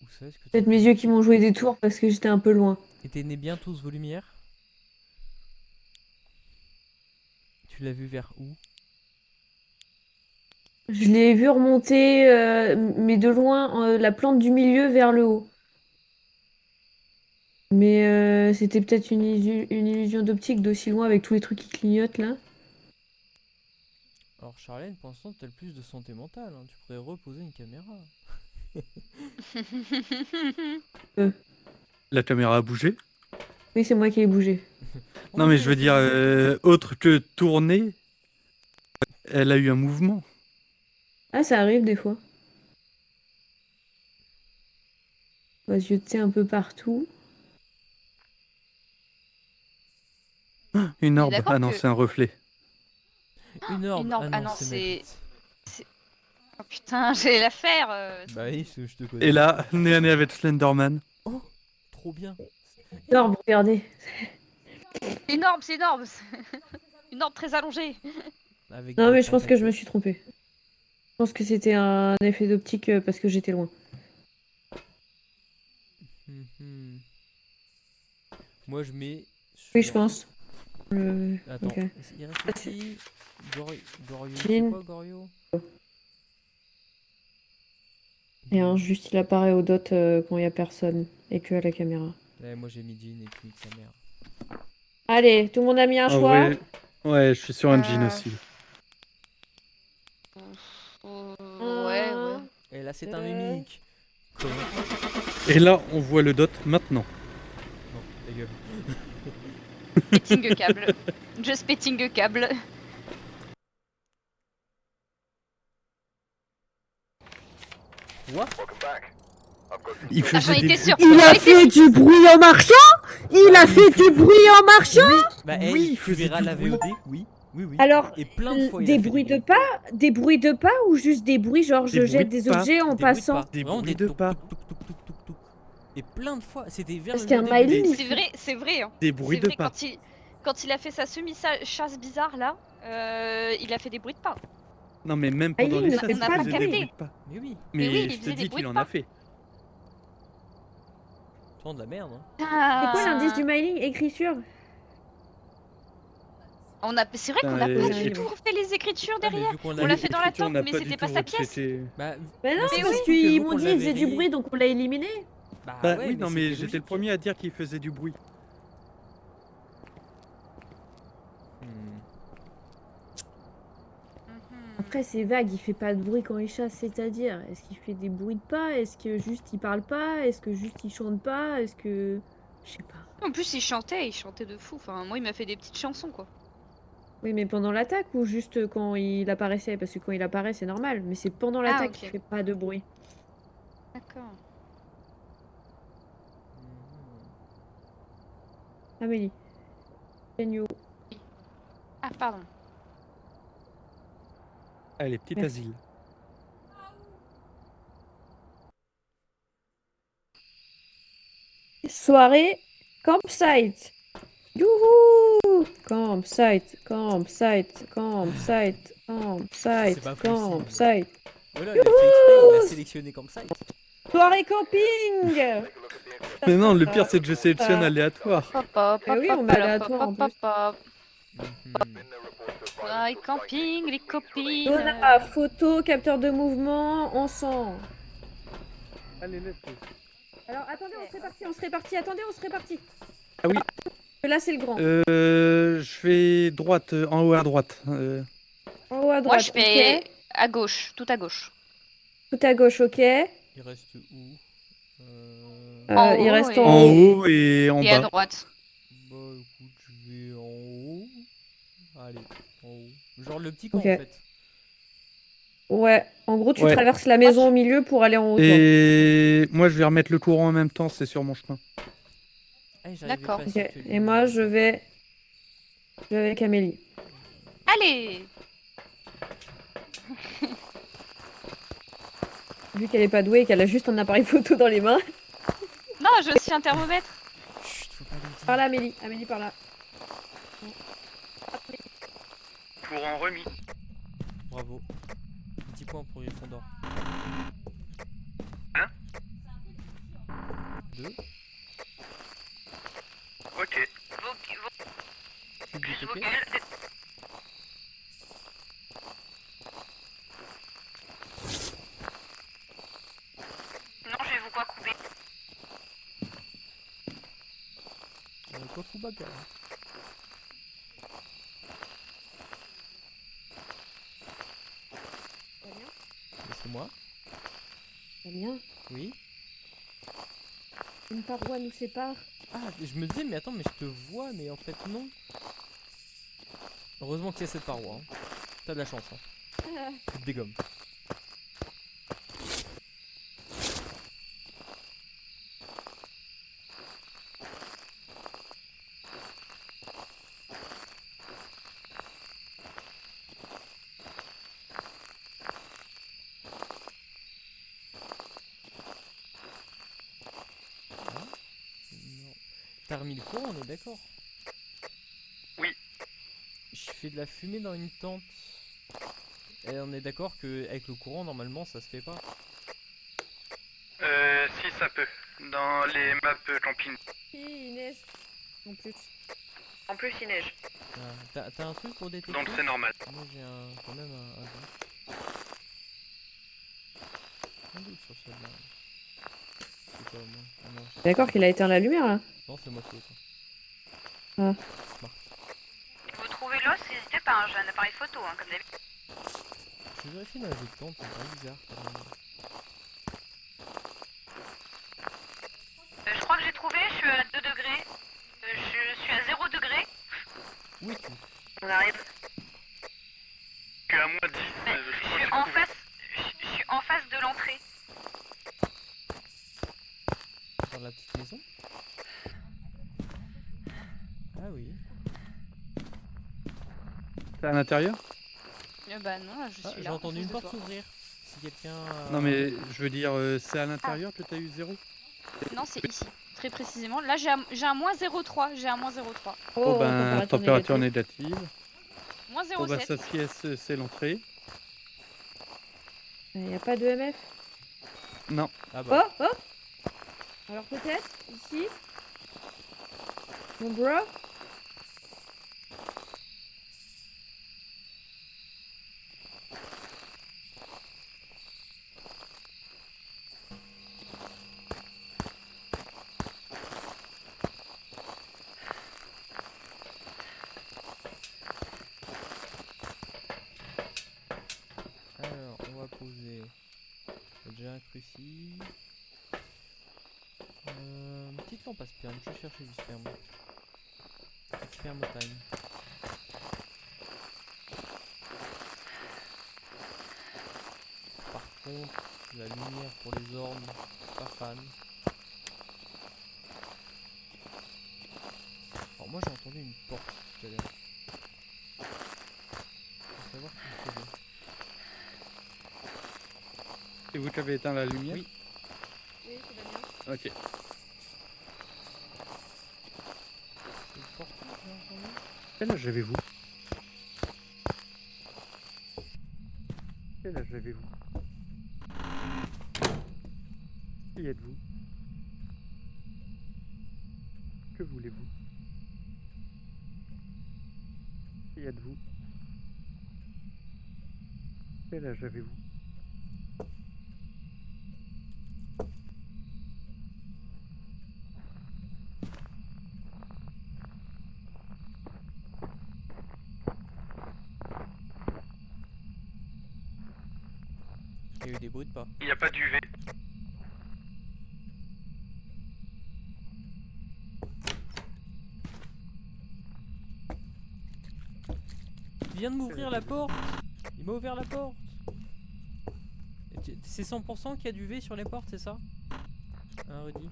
Où ça, est-ce que Peut-être mes yeux qui m'ont joué des tours parce que j'étais un peu loin. Et t'es né bien tous vos lumières? Tu l'as vu vers où? Je l'ai vu remonter, mais de loin, la plante du milieu vers le haut. Mais c'était peut-être une illusion d'optique d'aussi loin avec tous les trucs qui clignotent là. Alors Charlène, pour l'instant, t'as le plus de santé mentale, hein. Tu pourrais reposer une caméra. La caméra a bougé. Oui, c'est moi qui ai bougé. Non mais je veux dire, autre que tourner, elle a eu un mouvement. Ah, ça arrive des fois. On va zioter un peu partout. Une est orbe. d'accord Ah non, que- c'est un reflet. Une orbe. Une orbe. Ah Ah non, non, c'est c'est- Oh putain, j'allais la faire. Bah oui, je te connais. Et là, nez à nez avec Slenderman. Oh, trop bien. Orbe, regardez. C'est énorme, c'est énorme. Une orbe très allongée. Avec Non, des mais je pense que je me tentacules. suis trompée. Je pense que c'était un effet d'optique parce que j'étais loin. Mhm. Moi, je mets. Oui, sur- je pense. Attends, Ok. il reste qui? Gorio, c'est Jean. quoi Gorio? Et un juste, il apparaît au dot quand il y a personne et que à la caméra. Ouais, moi j'ai mis Jean et puis sa mère. Allez, tout le monde a mis un Ah choix. ouais. Ouais, je suis sur un jean Euh, aussi. Ouais. Et là, c'est un Ouais. mimique. Comment? Et là, on voit le dot maintenant. Non, ta gueule. Petting câble. Just petting câble. What? Il Ah, j'en faisait étais des sûre. Il a J'en étais fait du bruit en marchant. Il a fait du bruit en marchant. Bah, Oui, oui, il tu faisait verras du la bruit. VOD. Oui, oui, oui. Alors, Et plein de fois, il a des fait du bruits de pas, des bruits de pas ou juste des bruits genre je Des jette bruits des de pas, objets en Des bruits de passant. pas. Des Vraiment bruits des de touc, pas. touc, touc, touc, touc, touc, touc. Et plein de fois, c'était vers C'était le un début. Myling. C'est vrai. Hein. Des bruits C'est de vrai, pas. quand il a fait sa semi-chasse bizarre là, il a fait des bruits de pas. Non mais même Ah, pendant il les n'a chasses, pas il faisait des capté. bruits de pas. Mais oui, Mais, oui, il je te faisait des dis bruits qu'il de en pas. a fait. tant de la merde. Hein. C'est quoi Ah. l'indice du mailing? Écriture. C'est vrai qu'on Putain, n'a pas et- du tout refait les écritures Ah, mais derrière. vu qu'on On l'avait- l'a fait dans la L'écriture, on tente, n'a mais pas c'était du pas tout sa pièce. rechecké. Bah, Mais non, bah, c'est c'est parce surtout que qu'ils vu m'ont qu'on dit il l'avait faisait du rayé- bruit donc on l'a éliminé. Bah, Bah ouais, oui, non mais c'était j'étais le logique. premier à dire qu'il faisait du bruit. Hmm. après, c'est vague, il fait pas de bruit quand il chasse, c'est-à-dire, est-ce qu'il fait des bruits de pas? Est-ce que juste il parle pas? Est-ce que juste il chante pas? Est-ce que... Je sais pas. En plus, il chantait de fou. Enfin, moi, il m'a fait des petites chansons, quoi. Oui, mais pendant l'attaque ou juste quand il apparaissait? Parce que quand il apparaît, c'est normal, mais c'est pendant Ah, l'attaque ok. qu'il fait pas de bruit. D'accord. Amélie. Agneau. Ah, pardon. Allez, petit Merci. asile. Soirée campsite. Youhou! Campsite, campsite, campsite, C'est pas campsite, possible. campsite. Voilà, il a fait exprès, il a sélectionné comme ça. Soirée camping! Mais non, le pire, c'est que je sélectionne aléatoire. Hop, hop, Eh oui, on met aléatoire en plus. Ouais, camping, les copines. Donna, photo, capteur de mouvement, ensemble. Allez, let's go. Alors attendez, on se répartit, attendez, on se répartit. Ah oui, Là c'est le grand. je fais droite, en haut à droite. En haut à droite, Moi, je fais ok. à gauche, tout à gauche. Tout à gauche, ok. Il reste où En Il haut reste et- en En haut. haut et en Et à bas. droite. Bah écoute, je vais en haut. Allez, en haut. Genre le petit camp Ok. en fait. Ouais, en gros, tu Ouais. traverses la maison au milieu pour aller en haut, toi. Et moi, je vais remettre le courant en même temps, c'est sur mon chemin. Ah, j'arrivais D'accord. pas à Ok. circuler. Et moi, je vais avec Amélie. Allez! Vu qu'elle est pas douée et qu'elle a juste un appareil photo dans les mains. Non, je suis un thermomètre. Chut, faut pas le dire. Par là, Amélie. Amélie, par là. Courant remis. Bravo. 10 points pour Gryffondor. Hein 2. Ok. Public, ok. Non, je vais vous quoi couper. Quoi Kubaga. C'est moi. Damien, Oui. une paroi nous sépare. Ah, je me disais, mais attends, mais je te vois, mais en fait, non. Heureusement qu'il y a cette paroi. Hein. T'as de la chance. Hein. Tu te dégommes. Non. T'as remis le courant, on est d'accord? Oui. Je fais de la fumée dans une tente. Et on est d'accord que avec le courant, normalement, ça se fait pas. Si ça peut. Dans les maps camping. Il neige. En plus. En plus, il neige. Ah, t'as un truc pour détecter? Donc c'est normal. Moi j'ai quand même un doute. Un doute sur celle-là. C'est pas moi. Ah non, T'es d'accord qu'il a éteint la lumière là? non, c'est moi qui ai éteint. Ah. Smart. Vous trouvez l'os, n'hésitez pas, hein, j'ai un appareil photo, hein, comme d'habitude. Je vérifie dans la vie de tente, c'est pas bizarre quand même. Je crois que j'ai trouvé, je suis à 2 degrés. Je suis à 0 degré. Où es-tu? On arrive. Je suis à moins 10. Mais Je je crois que suis j'ai en trouvé. face. Je suis en face de l'entrée. Dans la petite maison? Ah oui. T'es à l'intérieur? Bah non, je Ah, suis j'ai là. entendu en une face de porte toi. s'ouvrir. Si quelqu'un. Non, mais je veux dire, c'est à l'intérieur que t'as eu 0? Non, c'est ici. Très précisément. Là, j'ai un moins 0,3. J'ai un moins 0,3. Oh, ben, température négative. négative. Moins Oh, bah, 0,7. sa pièce, c'est l'entrée. Il n'y a pas de MF. Non. Ah bah. Oh, oh. Alors peut-être, ici. Mon bro. ici. Petite lampe à sperme, je vais chercher du sperme. Sperme time. Par contre, la lumière pour les ormes, pas fan. Alors moi j'ai entendu une porte tout à l'heure. Faut savoir qui le faisait. Et vous qui avez éteint la lumière? Oui. Oui, c'est Damien. Ok. C'est une porte que j'ai entendu. Quel âge avez-vous? Quel âge avez-vous? Qui êtes-vous? Que voulez-vous? Qui êtes-vous? Quel âge avez-vous? Il y a eu des bruits de pas. Il n'y a pas d'UV. Il vient de m'ouvrir la porte. Il m'a ouvert la porte. C'est 100% qu'il y a du V sur les portes, c'est ça? Hein, Rudy?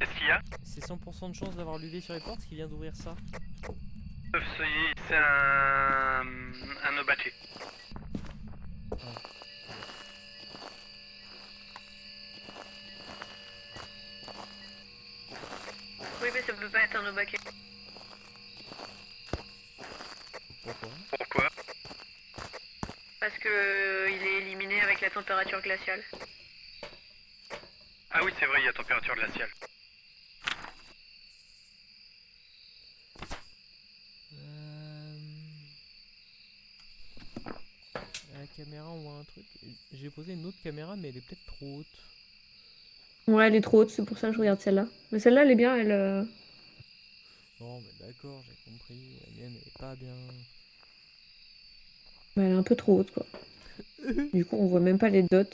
Qu'est-ce qu'il y a? C'est 100% de chance d'avoir l'UV sur les portes qui vient d'ouvrir ça. C'est un Obaché. Oui, mais ça peut pas être un Obake. Pourquoi? Pourquoi? Parce que il est éliminé avec la température glaciale. Ah oui, c'est vrai, il y a température glaciale. La caméra, on voit un truc. J'ai posé une autre caméra, mais elle est peut-être trop haute. Ouais, elle est trop haute, c'est pour ça que je regarde celle-là. Mais celle-là, elle est bien, elle. Non, mais d'accord, j'ai compris. La mienne, elle est pas bien. Bah, elle est un peu trop haute, quoi. Du coup, on voit même pas les dots.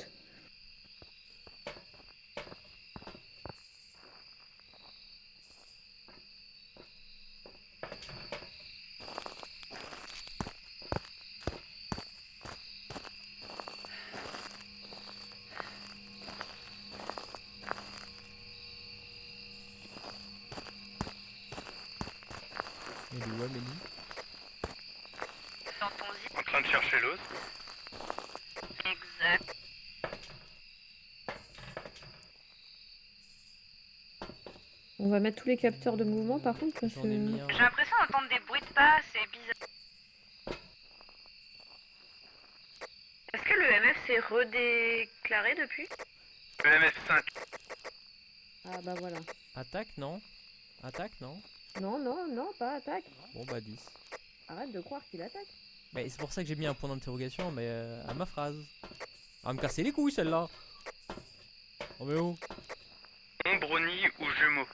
Elle est où, Amélie? Dans ton zip. En train de chercher l'os. Exact. On va mettre tous les capteurs de mouvement, par contre, parce J'en ai mis que... un. J'ai l'impression d'entendre des bruits de pas, c'est bizarre. Est-ce que le MF s'est redéclaré depuis? Le MF5. Ah bah voilà. Attaque, non? Attaque, non? Non, non, non, pas attaque. Bon, bah 10. Arrête de croire qu'il attaque. Mais c'est pour ça que j'ai mis un point d'interrogation mais à ma phrase. Elle va me casser les couilles celle-là. Oh mais oh. Ombroni ou jumeau.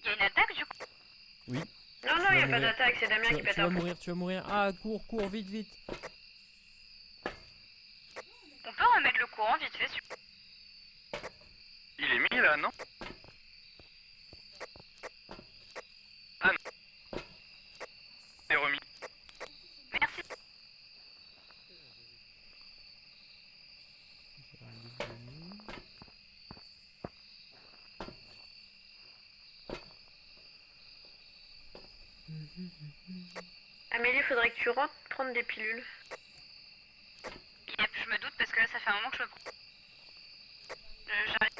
Il y a une attaque du coup? Oui. Non, non, Tu il y vas a pas mourir. d'attaque, c'est Damien qui Tu pète vas un plomb. mourir, tu vas mourir. Ah, cours, cours, vite, vite. On peut remettre le courant vite fait sur... Il est mis là, non? Ah non. C'est remis. Merci. Amélie, faudrait que tu rentres prendre des pilules. Yep, je me doute parce que là ça fait un moment que je me prends. J'arrive.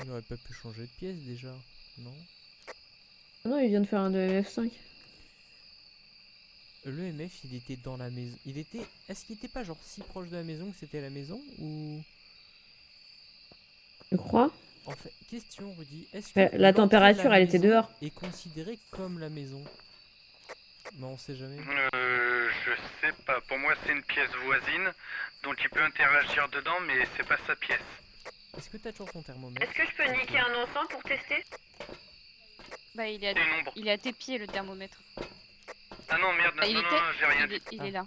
Il aurait pas pu changer de pièce déjà, non? Ah non, il vient de faire un EMF5. Le MF il était dans la maison. Il était. Est-ce qu'il était pas genre si proche de la maison que c'était la maison ou. Je crois. En fait, question Rudy, est-ce La que l'entrée de température, la elle était maison dehors. est considérée comme la maison? Mais on sait jamais. Je sais pas. Pour moi, c'est une pièce voisine, donc il peut interagir dedans, mais c'est pas sa pièce. Est-ce que t'as toujours ton thermomètre? Est-ce que je peux niquer un enfant pour tester? Bah, il est C'est une ombre. à tes pieds le thermomètre. Ah non, merde, Bah, il non, était- j'ai rien il dit. est, il est là.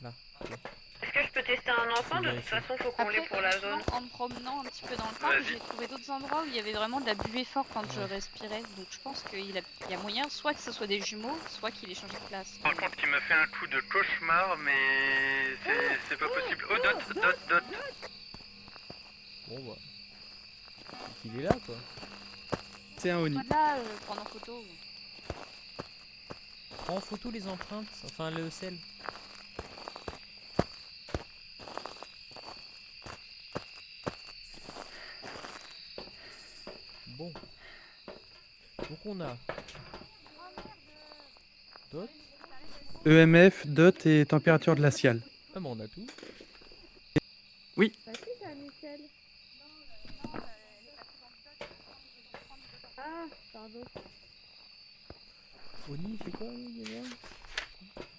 Est-ce que je peux tester un enfant? De toute vérifier. façon, faut qu'on l'ait Après, pour la honnêtement, zone. en me promenant un petit peu dans le parc, Vas-y. j'ai trouvé d'autres endroits où il y avait vraiment de la buée forte quand je respirais. Donc je pense qu'il y a moyen soit que ce soit des jumeaux, soit qu'il ait changé de place. Par contre, il m'a fait un coup de cauchemar, mais c'est pas possible. Oh, Dot. Bon bah. Il est là quoi. C'est un Oni. Voilà, prendre en photo. Prends en photo les empreintes, enfin le sel. Bon. Donc on a Dot. EMF, dot et température glaciale. Ah mais on a tout. Ah, pardon. Oni il fait quoi lui déjà?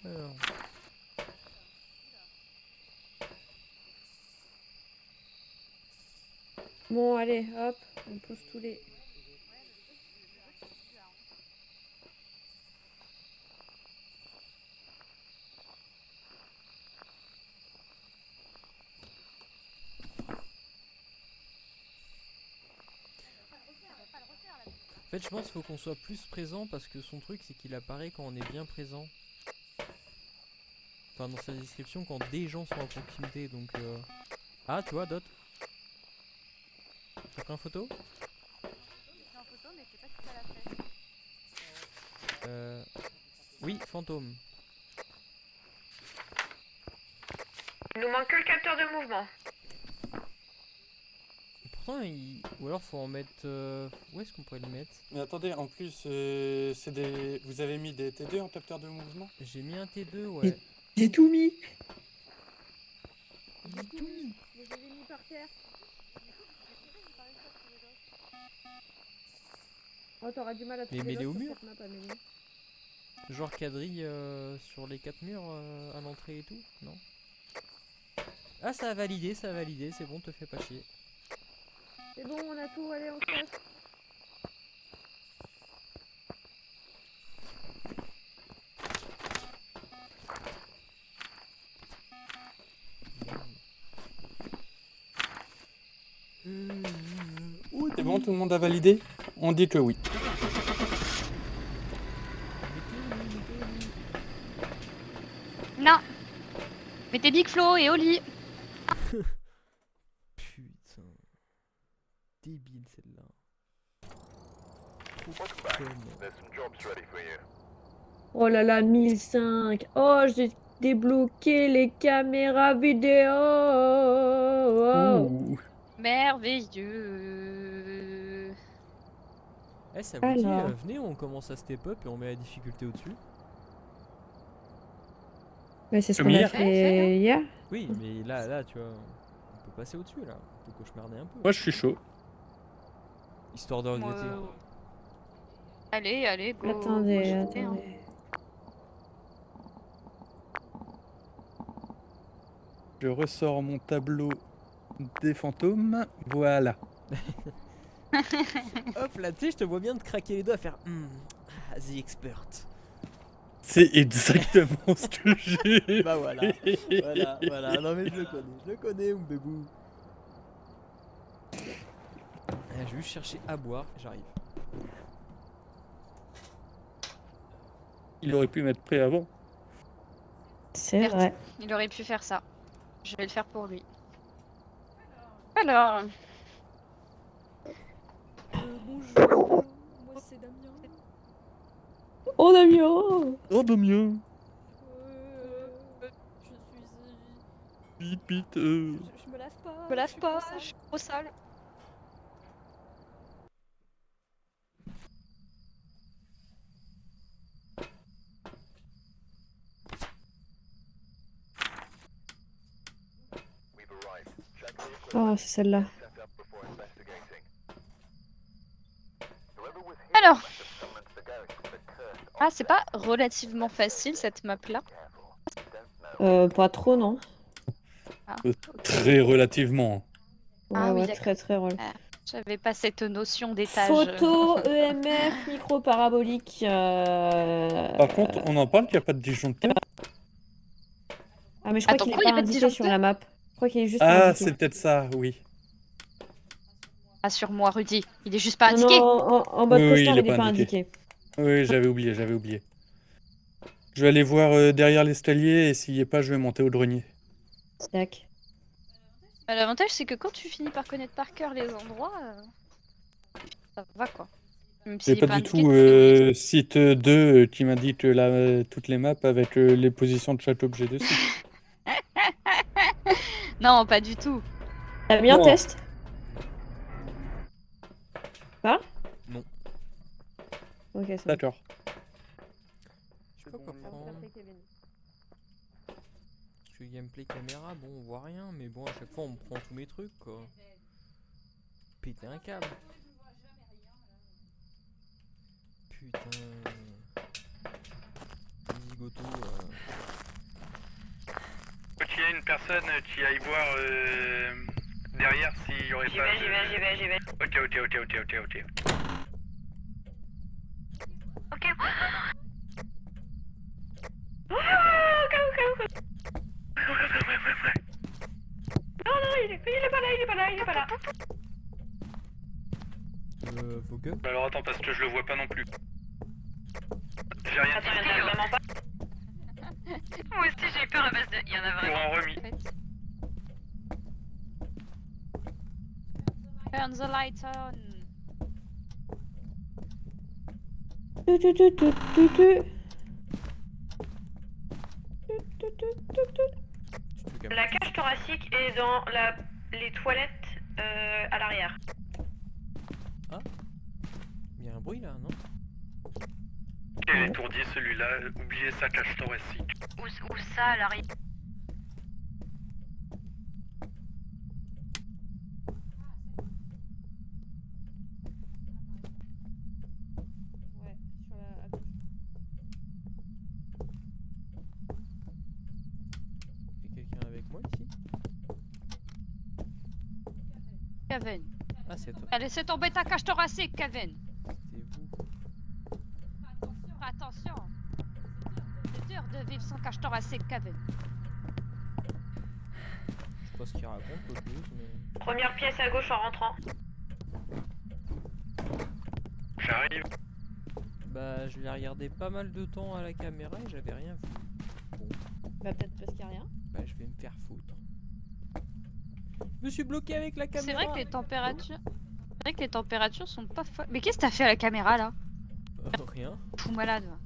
Alors. Bon, allez, hop, on pousse tous les... En fait je pense qu'il faut qu'on soit plus présent parce que son truc c'est qu'il apparaît quand on est bien présent. Enfin dans sa description quand des gens sont à proximité donc Ah tu vois Dot. T'as pris une photo? Oui, fantôme. Il nous manque que le capteur de mouvement. Pourtant, ou alors faut en mettre. Où est-ce qu'on pourrait le mettre? Mais attendez, en plus, vous avez mis des T2 en capteur de mouvement? J'ai mis un T2, ouais. J'ai tout mis. J'ai tout mis. Je les ai mis par terre. Oh, t'auras du mal à trouver mets-les l'autre au sur mur. cette map, Amélie. Genre quadrille sur les 4 murs à l'entrée et tout? Non? Ah, ça a validé, c'est bon, te fais pas chier. C'est bon, on a tout, allez, on se casse. C'est bon, tout le monde a validé? On dit que oui. Non. Mettez Big Flo et Oli. Putain. Débile celle-là. Trop conne. Oh là là, 1005. Oh, j'ai débloqué les caméras vidéo. Ouh. Merveilleux. Eh, ça vous dit, Alors. venez, on commence à step up et on met la difficulté au-dessus. Mais c'est ce Comme qu'on a hier. fait hier. Oui, mais là, tu vois, on peut passer au-dessus là. On peut cauchemarder un peu. Moi, je suis chaud. Histoire de regretter. Allez, go. Attendez, Moi, je sais, hein. attendez. Je ressors mon tableau des fantômes. Voilà. Hop là, tu sais, je te vois bien te craquer les doigts, faire the expert. C'est exactement ce que j'ai. Bah voilà, voilà, non mais je le connais, mon bébou. Je vais juste chercher à boire, j'arrive. Il aurait pu m'être prêt avant. C'est Certes. vrai. Il aurait pu faire ça. Je vais le faire pour lui. Alors. Bonjour, moi c'est Damien. Oh, Damien. Oh, Damien. Je suis... Vite. Je me lave pas. Je me lave pas, je suis trop sale. Oh, c'est celle-là. c'est pas relativement facile cette map là. Pas trop, non. Très relativement. Ouais, Ah oui, ouais, d'accord. très très relou. J'avais pas cette notion d'étage. Photo, EMF, micro parabolique. Par contre, on en parle qu'il n'y a pas de disjoncteur. Ah, mais je crois Attends, qu'il est pourquoi il y pas a pas de indiqué sur disjoncteur la map. Je crois qu'il est juste pas Ah, indiqué. c'est peut-être ça, oui. Rassure-moi, Rudy. Il est juste pas Non, indiqué. non, en bas de Oui, cauchemar, il est il est pas pas indiqué. indiqué. Oui, j'avais oublié, j'avais oublié. Je vais aller voir derrière l'escalier et s'il n'y est pas, je vais monter au grenier. Tac. L'avantage, c'est que quand tu finis par connaître par cœur les endroits, ça va quoi. Même J'ai s'il est pas pas du indiqué, tout tu peux oublier. site 2 qui m'indique toutes les maps avec les positions de chaque objet dessus. Non, pas du tout. T'as mis un Non. test? Parle? Non. Ok, ça va. D'accord. Je sais pas quoi prendre. Parce que gameplay caméra, bon, on voit rien, mais bon, à chaque fois, on me prend tous mes trucs, quoi. Péter un câble. Putain. Zigoto. Faut qu'il y ait une personne qui aille voir derrière s'il y aurait J'y pas. vais, j'y vais. Ok. Ok. Non, il est pas là. Vos gueules. Bah alors attends, parce que je le vois pas non plus. J'ai rien Attends, dit. il y en a vraiment pas. Moi aussi j'ai eu peur à base de. Il y en a Pour vraiment. en remis. Turn the light on. Tu, tu, tu, tu, tu, tu. Tu, tu, tu, tu. La cage thoracique est dans les toilettes à l'arrière. Il y a un bruit là, non? Il est étourdi celui-là, oubliez sa cage thoracique. Où ça à l'arrière? Ouais, sur la à gauche. Il y a quelqu'un avec moi ici? Kevin. Ah, c'est toi. Laissez tomber ta cage thoracique, Kevin. C'était vous. Attention. C'est dur de vivre sans cage thoracique, Kevin. Je sais pas ce qu'il raconte, au plus, mais. Première pièce à gauche en rentrant. J'arrive. Bah, je l'ai regardé pas mal de temps à la caméra et j'avais rien vu. Bon, Bah, peut-être parce qu'il y a rien. bah, je vais me faire foutre. Je me suis bloqué avec la caméra. C'est vrai que les températures. C'est vrai que les températures sont pas folles. Mais qu'est-ce que t'as fait à la caméra là? Rien. Fou malade. Va.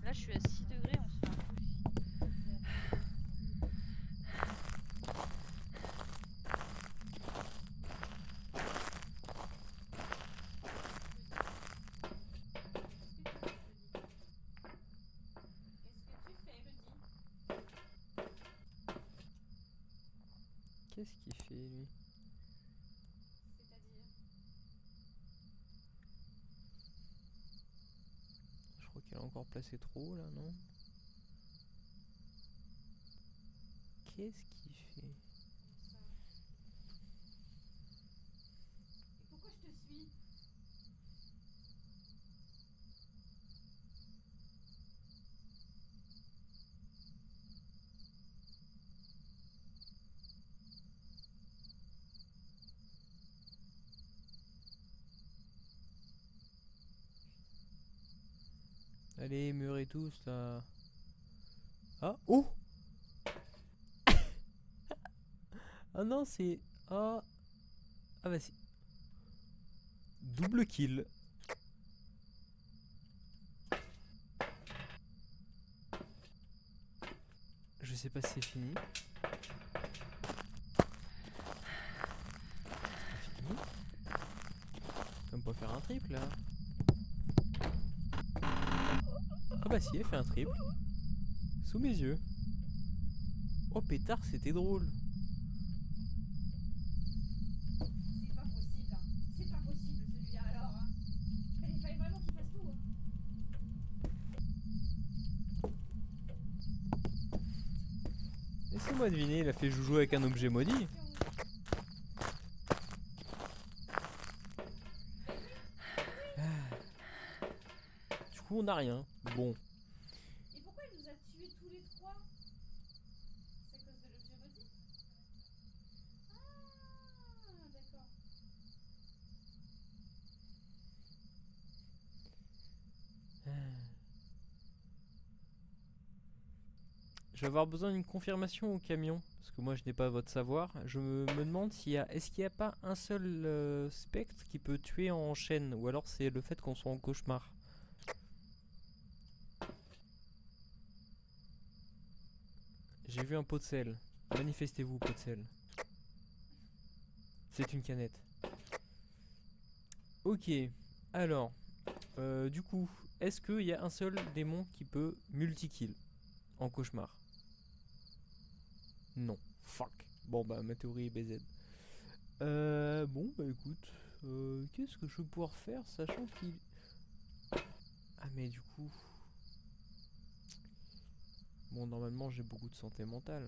Là, je suis à 6 degrés, on se fait un peu. Qu'est-ce qu'il fait lui? Je crois qu'il a encore placé trop là, non? Qu'est-ce qu'il fait? Allez, murez tous là. Ah, oh! Ah non, c'est. Ah. Ah bah si. Double kill. Je sais pas si c'est fini. C'est fini. On peut pas faire un triple là. Ah bah si, elle fait un triple. Sous mes yeux. Oh pétard, c'était drôle. C'est pas possible, hein. C'est pas possible celui-là alors. Hein. Il fallait vraiment qu'il fasse tout. Hein. Laissez-moi deviner, il a fait joujou avec un objet maudit. Du coup, on n'a rien. Bon. Et pourquoi il nous a tués tous les trois? C'est à cause de l'objet maudit? Ah, d'accord. Je vais avoir besoin d'une confirmation au camion. Parce que moi, je n'ai pas votre savoir. Je me demande s'il y a... Est-ce qu'il n'y a pas un seul spectre qui peut tuer en chaîne? Ou alors c'est le fait qu'on soit en cauchemar? J'ai vu un pot de sel. Manifestez-vous, pot de sel. C'est une canette. Ok. Alors. Du coup, est-ce qu'il y a un seul démon qui peut multi-kill en cauchemar? Non. Fuck. Bon bah ma théorie est BZ. Bon bah écoute. Qu'est-ce que je vais pouvoir faire sachant qu'il... Ah mais du coup... Bon normalement j'ai beaucoup de santé mentale.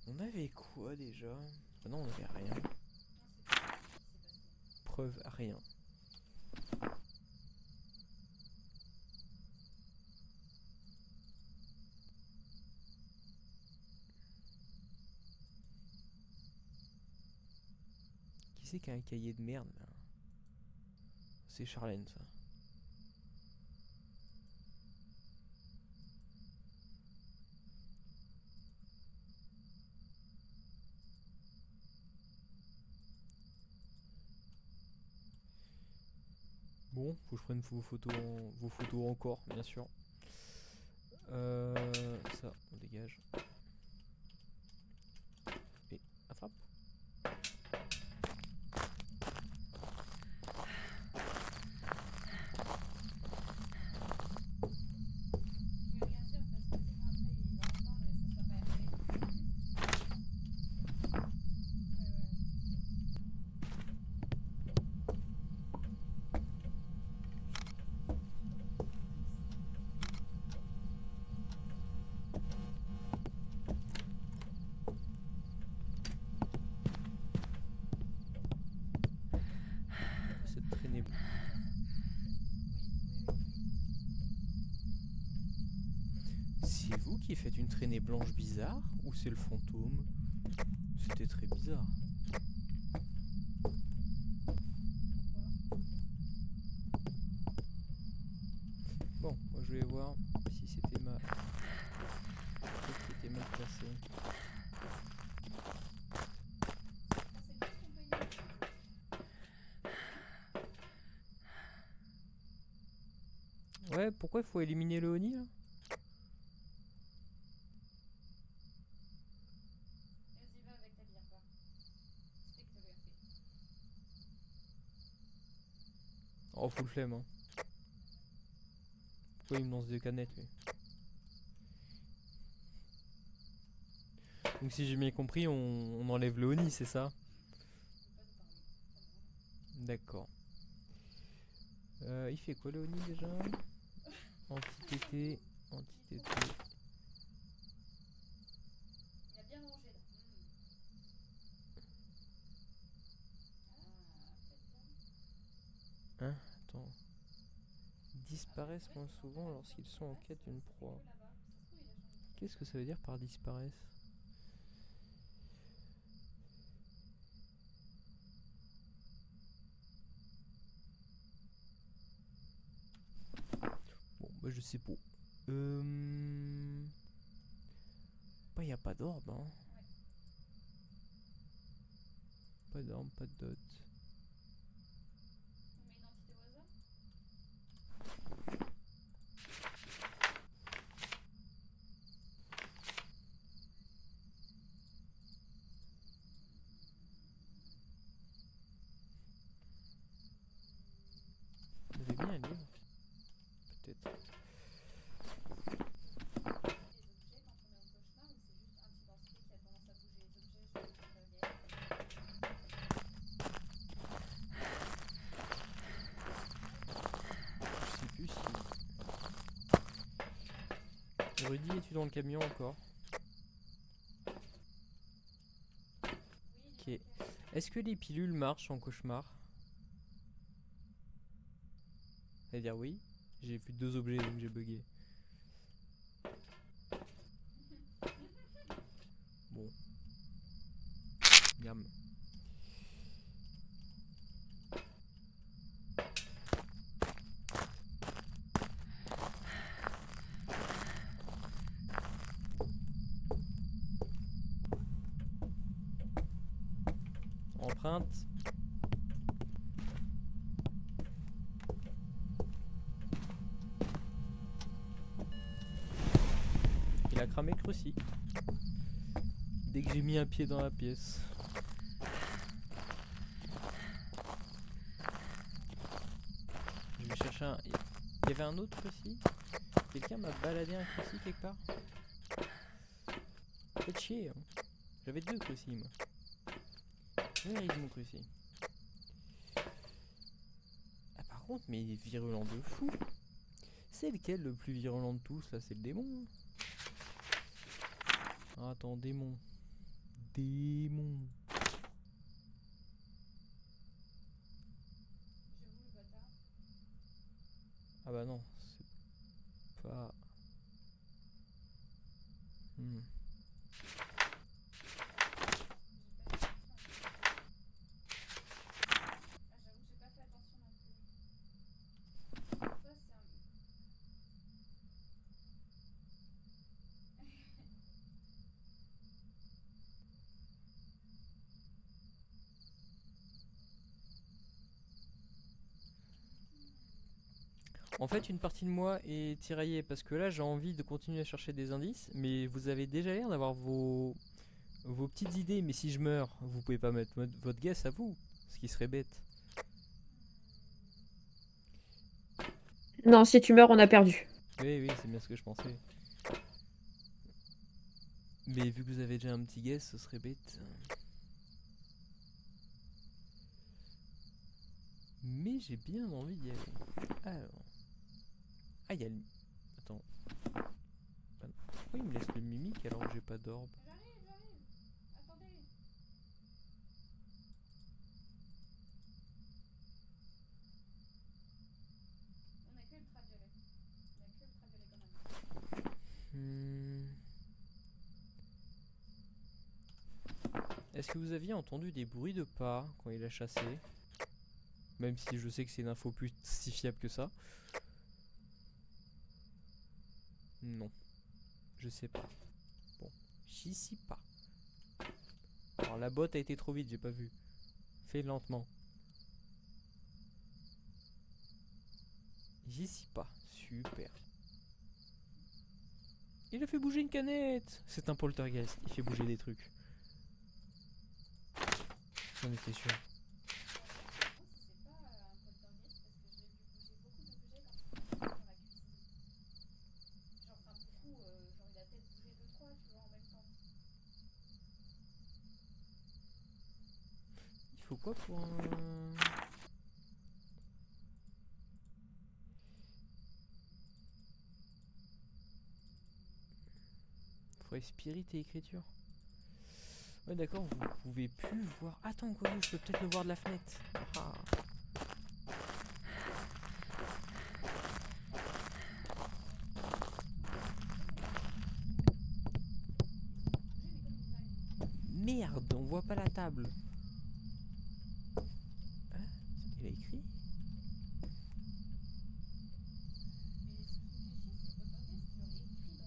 On avait quoi déjà? Ah non on avait rien. Preuve rien. Qui c'est qui a un cahier de merde là? C'est Charlène ça. Bon, faut que je prenne vos photos encore, bien sûr. Ça, on dégage. Et attrape. Je vais rien dire parce que sinon après il va entendre et ça sera pas RP. Cette traînée. C'est vous qui faites une traînée blanche bizarre ou c'est le fantôme? C'était très bizarre. Bon, moi je vais voir si c'était ma... Peut-être que c'était mal placé. Ouais, pourquoi il faut éliminer le Oni là? Vas-y, va avec ta bière, va. Spectre le RP. Oh, full flemme hein. Pourquoi il me lance des canettes lui? Donc si j'ai bien compris, on enlève le Oni, c'est ça? D'accord. Il fait quoi le Oni déjà? Anti-TT, anti-TT. Il a bien mangé là. Ah, Hein? Attends. Ils disparaissent moins souvent lorsqu'ils sont en quête d'une proie. Qu'est-ce que ça veut dire par disparaissent? Bon, bah je sais pas. Bah y a pas d'orbe, hein. Pas d'orbe, pas de dot. on met une entité au hasard. On avait mis un livre? Peut-être. Des objets quand on est en cauchemar ou c'est juste un type d'entité qui a tendance à bouger les objets, je vais Rudy, es-tu dans le camion encore? Ok. Est-ce que les pilules marchent en cauchemar? C'est-à-dire oui. J'ai vu 2 objets donc j'ai bugué. Bon. Gamme. Empreinte. Il a cramé Crucy. Dès que j'ai mis un pied dans la pièce. Je vais chercher un... Il y avait un autre Crucy? Quelqu'un m'a baladé un Crucy quelque part? Faites chier hein. J'avais 2 Crucy moi. Where is mon Crucy? Ah par contre mais il est virulent de fou. C'est lequel le plus virulent de tous là? C'est le démon hein. Ah, attends, démon. Démon. Ah bah non, c'est pas... En fait, une partie de moi est tiraillée parce que là, j'ai envie de continuer à chercher des indices, mais vous avez déjà l'air d'avoir vos petites idées. Mais si je meurs, vous pouvez pas mettre votre guess à vous, ce qui serait bête. Non, si tu meurs, on a perdu. Oui, oui, c'est bien ce que je pensais. Mais vu que vous avez déjà un petit guess, ce serait bête. Mais j'ai bien envie d'y aller. Alors... Ah, il y a le... Attends. Ah, pourquoi il me laisse le mimique alors que j'ai pas d'orbe? J'arrive. Attendez. On a que ultraviolet. Quand même. Est-ce que vous aviez entendu des bruits de pas quand il a chassé? Même si je sais que c'est une info plus si fiable que ça. Non. Je sais pas. Bon. J'y suis pas. Alors la botte a été trop vite, j'ai pas vu. Fais lentement. J'y suis pas. Super. Il a fait bouger une canette. C'est un poltergeist. Il fait bouger des trucs. J'en étais sûr. Il faut quoi pour un... Faudrait spirit et écriture. Ouais d'accord, vous pouvez plus voir... Attends, quoi, je peux peut-être le voir de la fenêtre. Ah. Merde, on voit pas la table. Hein? Il a écrit?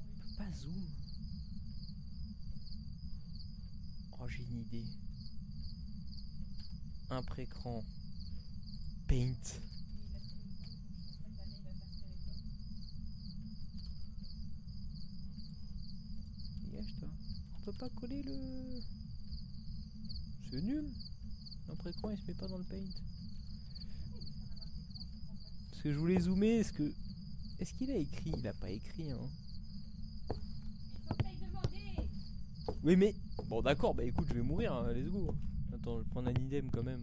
On peut pas zoom. Oh, j'ai une idée. Un pré-écran. Paint. Dégage-toi. On peut pas coller le... C'est nul. Un pré-écran il se met pas dans le paint. Parce que je voulais zoomer, est-ce que... Est-ce qu'il a écrit? Il a pas écrit hein. Il faut que t'ailles demander. Oui mais... Bon d'accord, bah écoute, je vais mourir, hein, let's go. Attends, je vais prendre un idem quand même.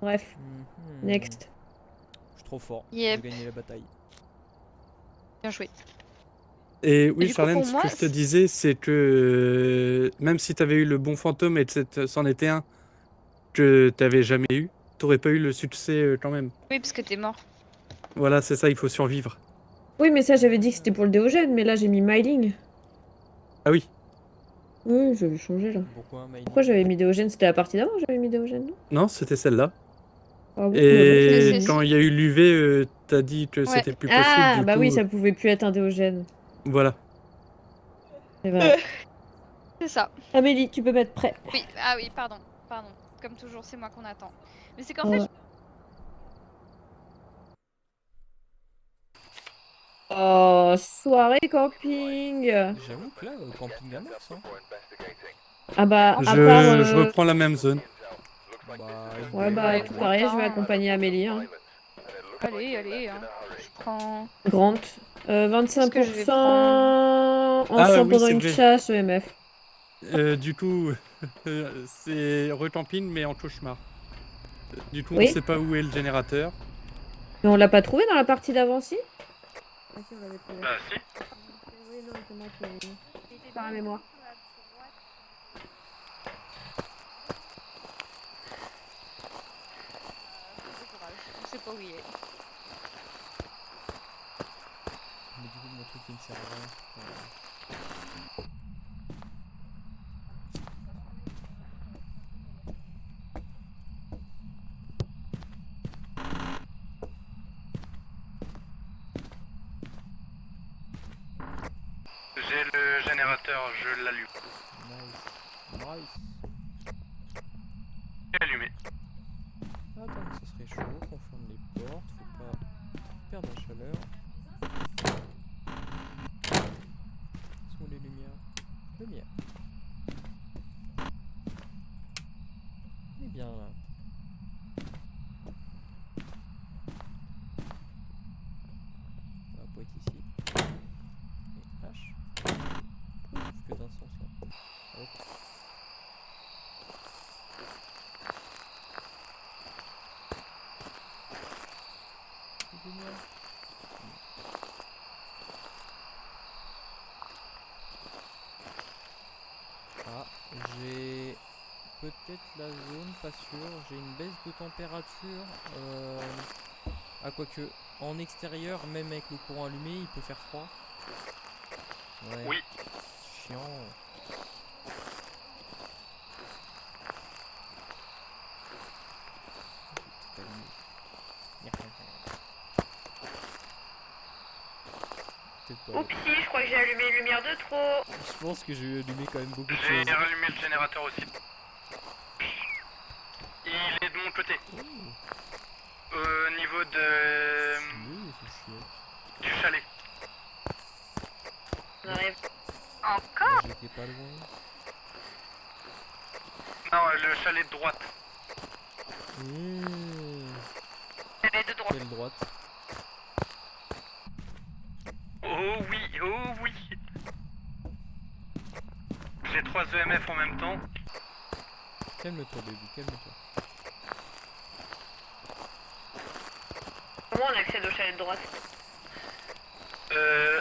Bref, Mhm. next. Je suis trop fort. Yep. J'ai gagné la bataille. Bien joué. Et oui, du coup, Charlène, pour ce moi, que je te disais, c'est que même si tu avais eu le bon fantôme et que c'en était un que tu n'avais jamais eu, tu n'aurais pas eu le succès quand même. Oui, parce que t'es mort. Voilà, c'est ça, il faut survivre. Oui, mais ça, j'avais dit que c'était pour le Déogène, mais là, j'ai mis Myling. Ah oui, Oui, je vais changer là. Pourquoi, Maïli? Pourquoi j'avais mis Déogène? C'était la partie d'avant, j'avais mis Déogène, non? non, c'était celle-là. Ah bon? Et C'est- quand il y a eu l'UV, t'as dit que Ouais. c'était plus possible, Ah, du bah oui, coup, ça pouvait plus être un Déogène. voilà. C'est vrai. C'est ça. Amélie, tu peux mettre prêt. Oui, ah oui, pardon. Pardon. Comme toujours, c'est moi qu'on attend. Mais c'est qu'en Ouais. fait, Oh, soirée camping. J'avoue que là, camping à max, hein. Ah bah, à part... Je reprends la même zone. Bah, Ouais, bah, Ouais, tout bon, pareil, je vais hein. accompagner Amélie. Hein. allez, allez, hein. Je prends. Grant. Qu'est-ce que je vais 25% Ah ensemble oui, pendant c'est une vrai. chasse EMF. Du coup, c'est recamping, mais en cauchemar. Du coup, on Oui. sait pas où est le générateur. Mais on l'a pas trouvé dans la partie d'avant, si? Ah si, on l'avait trouvé. Bah si. Oui, non, c'est moi qui... Par la mémoire. Bon courage. On sait pas où il est. mais du coup, mon truc il me sert à rien. J'ai le générateur, je l'allume. Nice. Nice. J'ai allumé. Attends que ça serait chaud, qu'on ferme les portes, faut pas perdre la chaleur. Où sont les lumières? Lumière. On est bien là. On va pas être ici. Et H. Pourquoi il trouve que d'un sens là? Hop. Les lumières. Ah, j'ai peut-être la zone, pas sûr. J'ai une baisse de température. Ah, quoique, en extérieur, même avec le courant allumé, il peut faire froid. Ouais. Oui. Chiant. Tout allumé. Peut-être pas. Oupsie, je crois que j'ai allumé une lumière de trop. Je pense que j'ai allumé quand même beaucoup de J'ai choses. rallumé le générateur aussi. Il est de mon côté. Oh, Au niveau de... stylé, c'est chouette. du chalet. On arrive. Là, j'étais pas loin. Non, le chalet de droite. Elle est de droite. Quelle droite? Oh oui, oh oui. J'ai 3 EMF en même temps. Calme-toi, baby, calme-toi. Comment on accède au chalet de droite?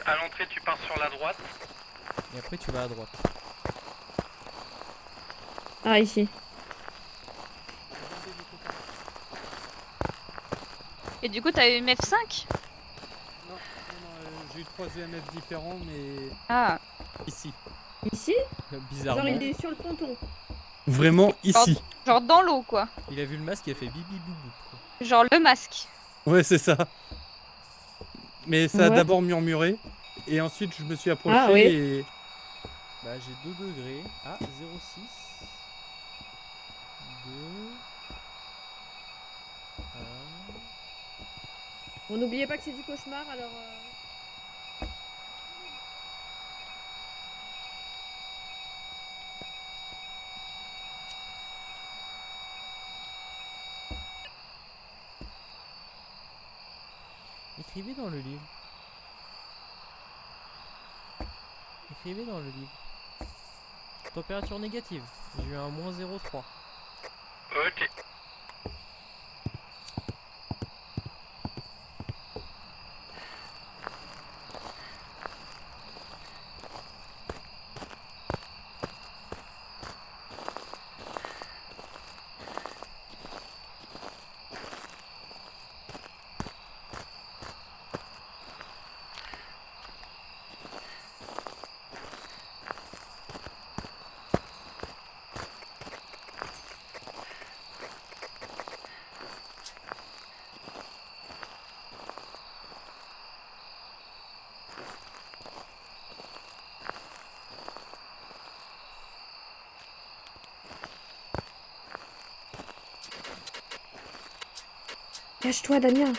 À l'entrée, tu pars sur la droite. Et après, tu vas à droite. Ah, ici. Et du coup, t'as eu une F5? Non, j'ai eu 3 EMF différents, mais Ah. ici. Ici? Bizarrement, Genre, il est sur le ponton. Vraiment ici. Genre dans l'eau, quoi. il a vu le masque et a fait bibi boubou. Quoi. Genre le masque. Ouais, c'est ça. Mais ça a Ouais. d'abord murmuré, et ensuite je me suis approché Ah, oui. et... Bah, j'ai 2 degrés. Ah, 0,6. 2. 1. Bon, n'oubliez pas que c'est du cauchemar, alors... Écrivez dans le livre. Écrivez dans le livre. Température négative. J'ai eu un -0,3. Ok. Cache-toi, Damien.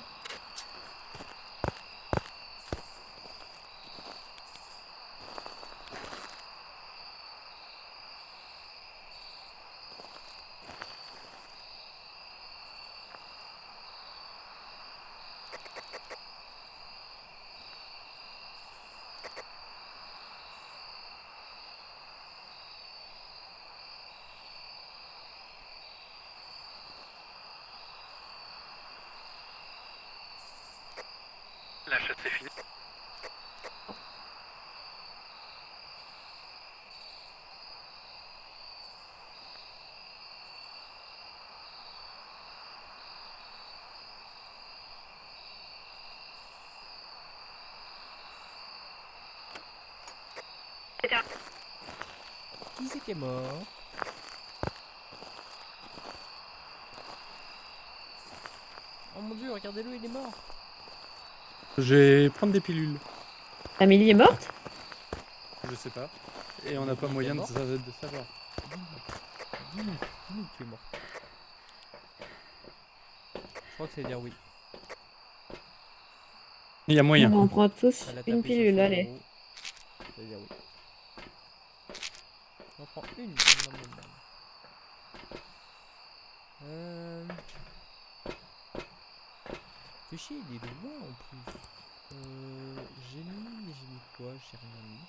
La chasse est finie. Qui c'est qui est mort? Oh mon dieu, regardez-le, il est mort. Je vais prendre des pilules. Amélie est morte? Je sais pas. Et on n'a pas Il est moyen mort de savoir. Dis-nous que tu es mort. Je crois que c'est dire oui. Il y a moyen. On prend tous Elle a une tapé sur pilule, son allez. bureau. Ça veut dire oui. On en prend une. Fais chier, il est loin en plus. J'ai mis quoi? J'ai rien mis.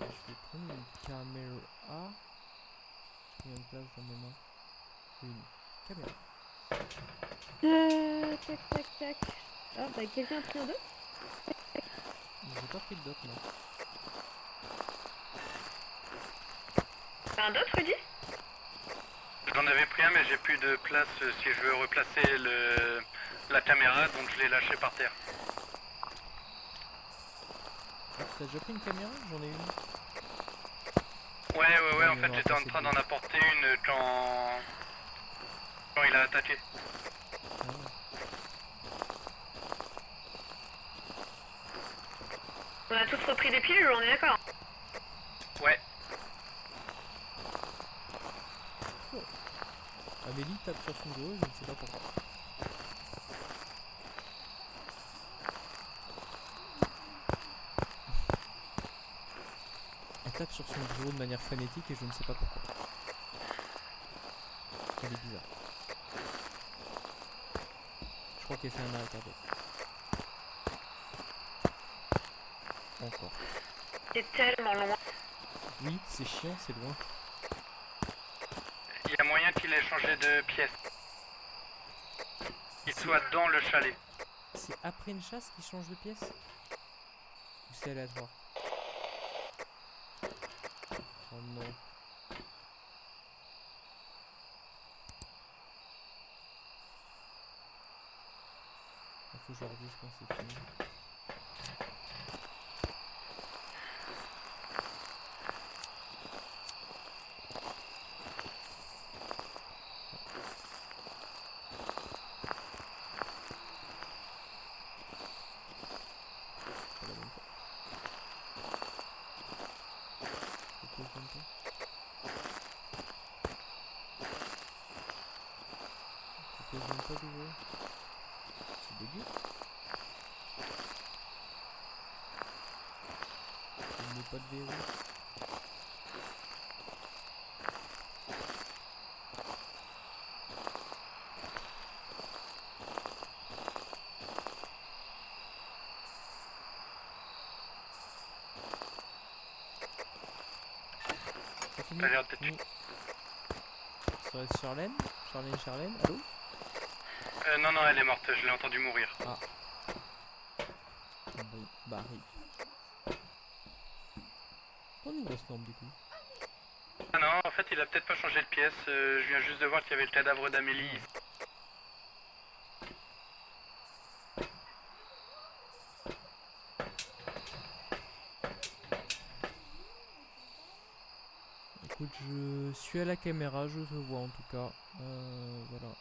Je vais prendre une caméra. J'ai combien de place dans mes mains? Une caméra. Tac, tac, tac. Ah, bah, quelqu'un a pris un 2? J'ai pas pris de dot, moi. T'as un d'autre, Rudy? J'en avais pris un, mais j'ai plus de place si je veux replacer la caméra, donc je l'ai lâché par terre. T'as déjà pris une caméra? J'en ai une. Ouais, en mais fait on va j'étais en passer train dessus. d'en apporter une quand il a attaqué. Ah ouais. On a tous repris des pilules, on est d'accord? Ouais, Amélie tape sur son dos, je ne sais pas pourquoi. Elle tape sur son bureau de manière frénétique et je ne sais pas pourquoi. Elle est bizarre. Je crois qu'elle fait un arrêt cardiaque. Encore. C'est tellement loin. Oui, c'est chiant, c'est loin. il y a moyen qu'il ait changé de pièce. Qu'il soit dans le chalet. C'est après une chasse qu'il change de pièce? Ou c'est aléatoire? Oh non. Il faut que je leur dise quand c'est fini. Pas la bonne fois. C'est quoi, comme ça? Pourquoi je viens pas d'ouvrir? C'est dégueu. Je ne mets pas de verrou. C'est fini. Ça a l'air d'être- Fini. Ça reste Charlène. Charlène, allô? Non, elle est morte, je l'ai entendu mourir. Ah. Bon, bah arrive. Prends une grosse lampe du coup. Ah non, en fait il a peut-être pas changé de pièce, je viens juste de voir qu'il y avait le cadavre d'Amélie ici. Écoute, je suis à la caméra, je te vois en tout cas. Voilà.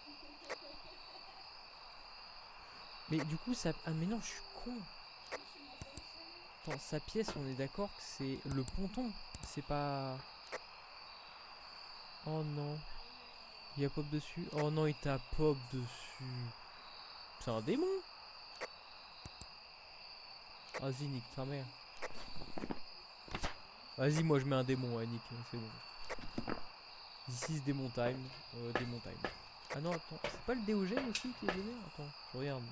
Mais du coup, ça... Ah mais non, je suis con. Attends, sa pièce, on est d'accord que c'est le ponton. C'est pas... Oh non. Il y a pop dessus. Oh non, il t'a pop dessus. C'est un démon. Vas-y, nique ta mère. Vas-y, moi je mets un démon, Nick, c'est bon. This is démon time. Démon time. Ah non, attends, c'est pas le déogène aussi qui est donné? Attends, je regarde.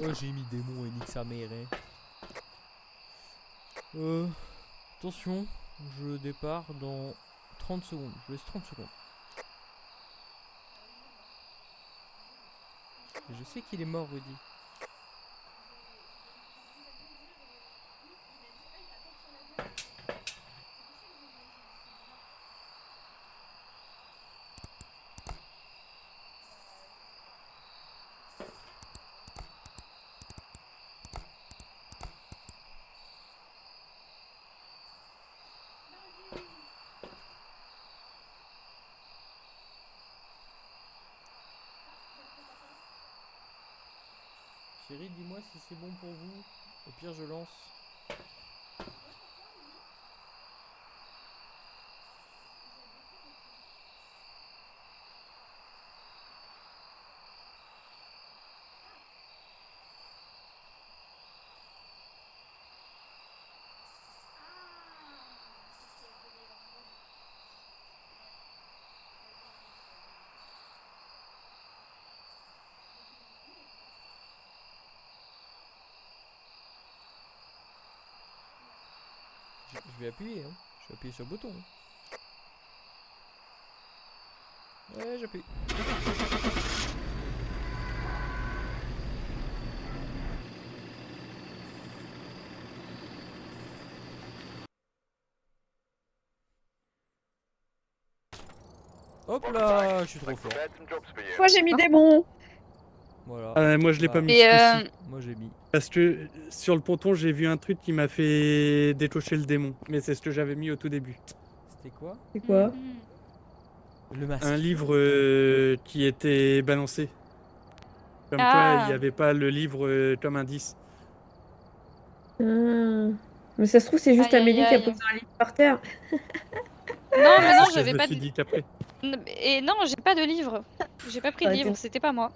Oh, j'ai mis démon et nique sa mère, hein. Attention, je départ dans 30 secondes. Je laisse 30 secondes. Et je sais qu'il est mort, Rudy. Chérie, dis-moi si c'est bon pour vous. Au pire, je lance. Je vais appuyer, hein. Je vais appuyer sur le bouton. Hein. Ouais, j'appuie. Hop là, je suis trop fort. Moi j'ai mis démon. Voilà. Moi je l'ai pas mis. Et ce coup-ci. Moi j'ai mis. Parce que sur le ponton, j'ai vu un truc qui m'a fait déclencher le démon. Mais c'est ce que j'avais mis au tout début. C'était quoi? C'est quoi? Le masque. Un livre qui était balancé. Comme quoi, Ah. il n'y avait pas le livre comme indice. Mais ça se trouve, c'est juste Aïe, Amélie aïe, qui a aïe. posé un livre par terre. Non, mais non, C'est ce que j'avais je me pas suis de... dit qu'après. Et non, j'ai pas de livre. J'ai pas pris de Ouais, livre, t'es- c'était pas moi.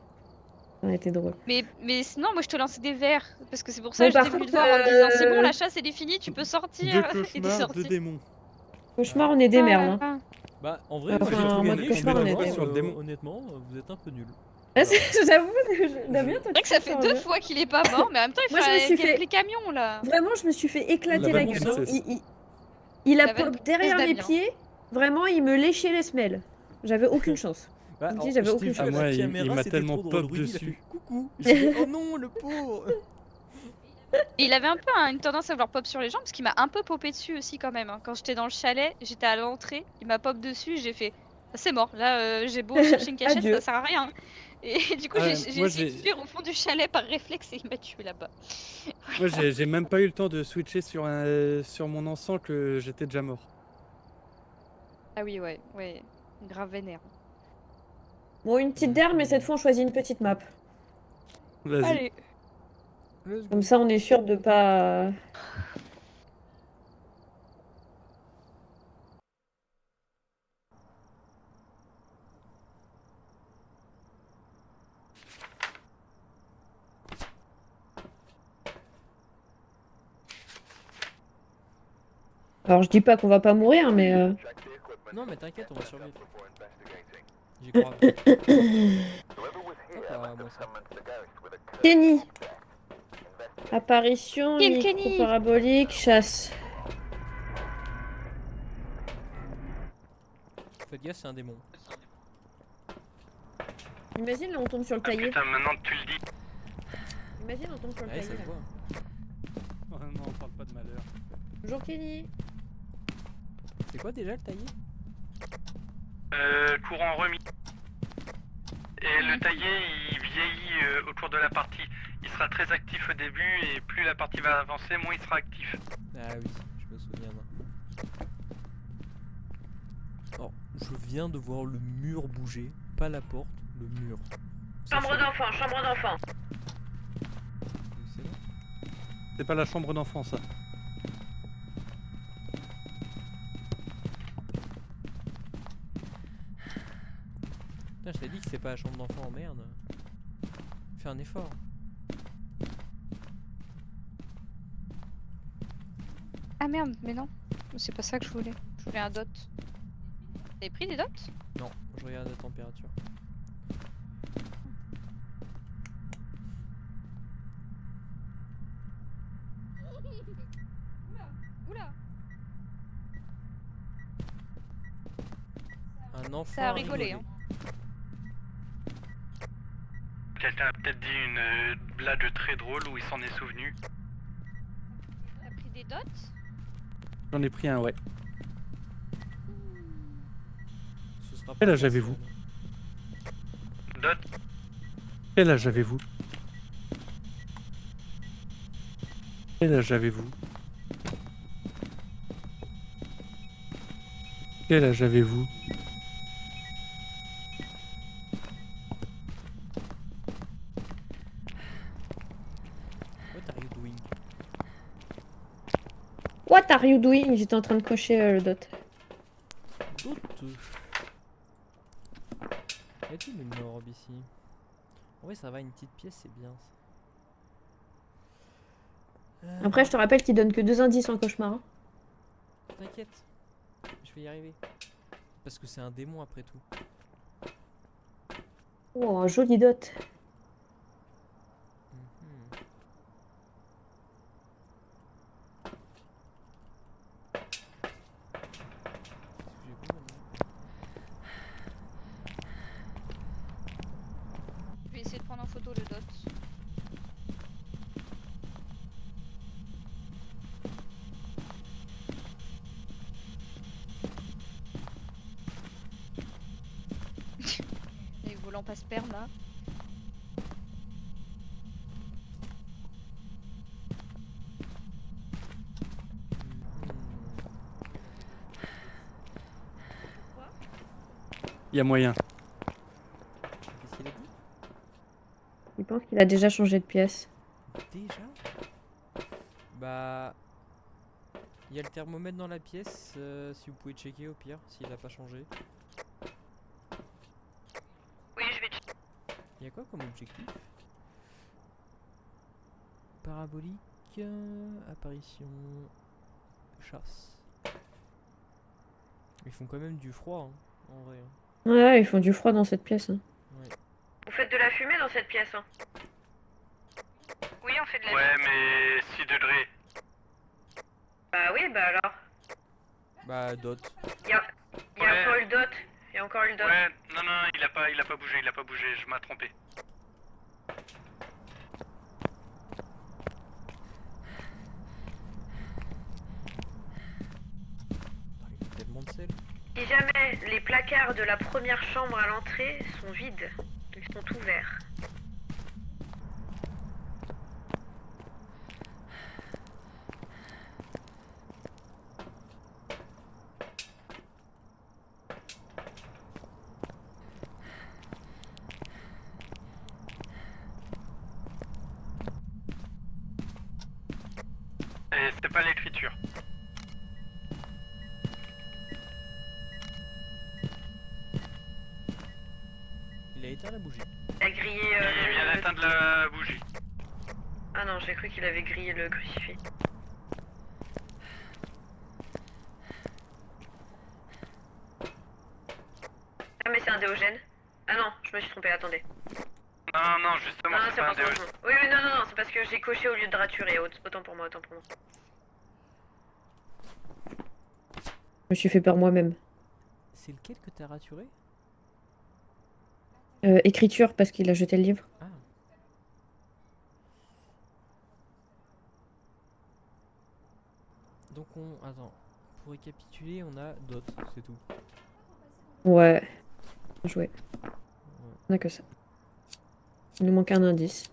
Ça aurait été drôle. Mais sinon, moi je te lançais des vers. Parce que c'est pour ça Bon, que j'étais par venue te contre, voir en te disant c'est bon, la chasse elle est finie, tu peux sortir. Deux Et t'es cauchemars, sorti. deux démons. Cauchemar, on est des merdes. Hein. Bah, en vrai, Enfin, moi, j'ai tout en mode gagné, cauchemar, je on vais est voir, des- sur le démon. Honnêtement, vous êtes un peu nuls. Ah, j'avoue, Damien, toi, C'est vrai que ça fait deux fois qu'il est pas mort, mais en même temps il Moi, je fait me un suis fait- gameplay camion là. Vraiment, je me suis fait éclater La la bonne gueule. princesse. Il a La bonne pop derrière princesse mes Damien. pieds. Vraiment, il me léchait les semelles. J'avais aucune chance. Bah, Je me dis, alors, j'avais je t'ai aucune vu chance. à Ah, moi, la il caméra, m'a c'était tellement trop drôle. pop Rudy, il a dessus. fait coucou. J'ai fait, oh non, le pauvre. Et il avait un peu une tendance à vouloir pop sur les gens parce qu'il m'a un peu popé dessus aussi quand même. Hein. Quand j'étais dans le chalet, j'étais à l'entrée, il m'a pop dessus, j'ai fait ah, c'est mort, là j'ai beau chercher une cachette, Adieu. ça sert à rien. Et du coup Ah, j'ai moi, essayé de j'ai- fuir au fond du chalet par réflexe et il m'a tué là-bas. Moi, j'ai même pas eu le temps de switcher sur mon encens que j'étais déjà mort. Ah oui ouais, grave vénère. Bon, une petite der, mais cette fois, on choisit une petite map. Vas-y. Allez, Let's go. Comme ça, on est sûr de pas... Alors, je dis pas qu'on va pas mourir, mais... Non, mais t'inquiète, on va survivre. J'y crois. Hop là, moi, ça. Kenny. Apparition, Kill micro Kenny. parabolique, chasse. Faites gaffe, c'est un démon. Imagine, là, on tombe sur le Ah taillé. putain, maintenant que tu le dis. Imagine, on tombe sur le Ouais, ça taillé. se là. voit. Oh non, on parle pas de malheur. Bonjour, Kenny. C'est quoi déjà le taillé? Courant remis. Et le taillé, il vieillit au cours de la partie. Il sera très actif au début et plus la partie va avancer, moins il sera actif. Ah oui, je me souviens maintenant. Alors, je viens de voir le mur bouger, pas la porte, le mur. Chambre d'enfant, chambre d'enfant. C'est bon. C'est pas la chambre d'enfant, ça. Putain, je t'ai dit que c'est pas la chambre d'enfant, merde. Fais un effort. Ah merde, mais non. C'est pas ça que je voulais. Je voulais un dot. T'avais pris des dots? Non, je regarde la température. Oula. Un enfant Ça a rigolé, hein. Quelqu'un a peut-être dit une blague très drôle où il s'en est souvenu. T'as pris des dots? J'en ai pris un, ouais. Ce sera Quel pas âge avez-vous? personnel. Dot, Quel âge avez-vous? Quel âge avez-vous? Quel âge avez-vous? What are you doing? What are you doing? J'étais en train de cocher le dot. D'autres. Y a-t-il une orbe ici? En vrai, ça va, une petite pièce, c'est bien ça. Après, je te rappelle qu'il donne que 2 indices en cauchemar. Hein. T'inquiète, je vais y arriver. Parce que c'est un démon après tout. Oh, un joli dot. Mhm. J'ai pas mal, Je vais essayer de prendre en photo le dot. Les volants pas sperme là. Il y a moyen. Qu'est-ce qu'il a dit? Il pense qu'il a déjà changé de pièce. Déjà? Bah... Il y a le thermomètre dans la pièce, si vous pouvez checker au pire, s'il a pas changé. Oui, je vais checker. Il y a quoi comme objectif? Parabolique, apparition, chasse. Ils font quand même du froid, hein, en vrai. Hein. Ouais, ils font du froid dans cette pièce. Hein. Ouais. Vous faites de la fumée dans cette pièce, hein? Oui, on fait de la ouais, mais 6 degrés. Bah oui, bah alors. Bah, dot. Il y a Ouais. encore eu le dot. Il y a encore eu le dot. Ouais, non, il a pas bougé, je m'ai trompé. Ah, il y a tellement de sel. Si jamais les placards de la première chambre à l'entrée sont vides, ils sont ouverts. Et c'est pas l'écriture. Il a éteint la bougie. Il a grillé Il vient d'atteindre la bougie. Ah non, j'ai cru qu'il avait grillé le crucifix. Ah mais c'est un déogène. Ah non, je me suis trompée, attendez. Non, justement, Non, c'est pas un bon, déo. c'est bon. Oui, non, c'est parce que j'ai coché au lieu de raturer. Autant pour moi, autant pour moi. Je me suis fait peur moi-même. C'est lequel que t'as raturé? Écriture, parce qu'il a jeté le livre. Ah. Donc on... Attends. Pour récapituler, on a dot, c'est tout. Ouais. Bien joué. Ouais. On a que ça. Il nous manque un indice.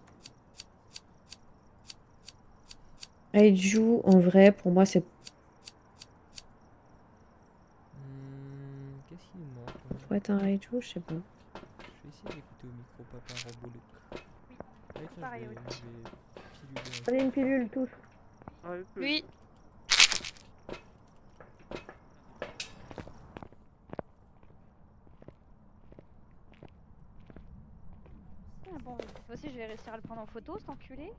Raiju, en vrai, pour moi, c'est Qu'est-ce qu'il nous manque là? pour être un Raiju, je sais pas. Je vais essayer essayer d'écouter au micro papa Roboluc. Oui, Allez, tiens, pareil, je vais oui. piluler un peu. Prenez une pilule tous. Oui. Ah bon, cette fois-ci, je vais réussir à le prendre en photo, cet enculé.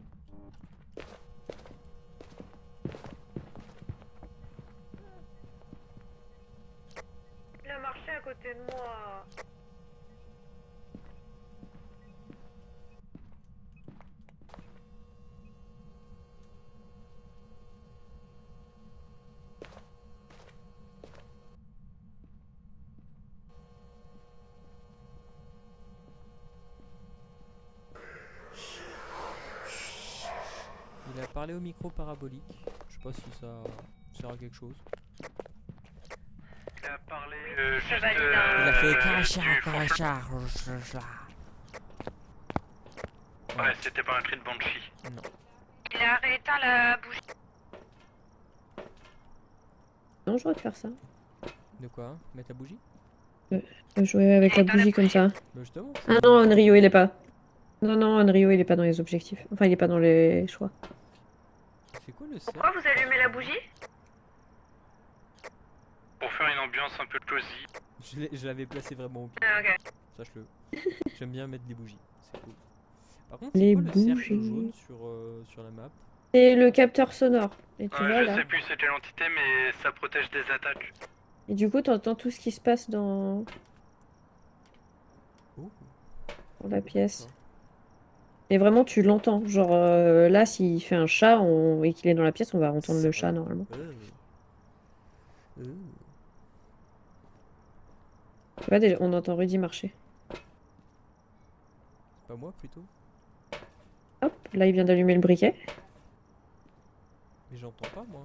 Il a marché à côté de moi. Il a parlé au micro parabolique. Je sais pas si ça sert à quelque chose. Il a parlé Ça juste valide, hein. Il a fait du crachar, forfait. crachar. Ouais, c'était pas un cri de Banshee. Non. Il a rééteint la bougie. Dangereux de faire ça. De quoi? Mettre la bougie? Jouer avec la Dans la bougie comme ça. Bah justement. Ah non, Onryo, il est pas. Non, Onryo, il est pas dans les objectifs. Enfin, il est pas dans les choix. C'est quoi le Pourquoi cercle vous allumez la bougie? Pour faire une ambiance un peu cosy. Je l'avais placé vraiment au pire. Ah, ok. Sache-le. J'aime bien mettre des bougies. C'est cool. Par contre, Les c'est quoi le cercle bougies. jaune sur la map? C'est le capteur sonore. Et tu vois Je là. sais plus c'était l'entité, mais ça protège des attaques. Et du coup, t'entends tout ce qui se passe dans Oh. la pièce. D'accord. Et vraiment, tu l'entends. Genre là, s'il fait un chat et qu'il est dans la pièce, on va entendre le chat normalement. Tu vois, déjà, on entend Rudy marcher. Pas moi plutôt? Hop, là, il vient d'allumer le briquet. Mais j'entends pas moi.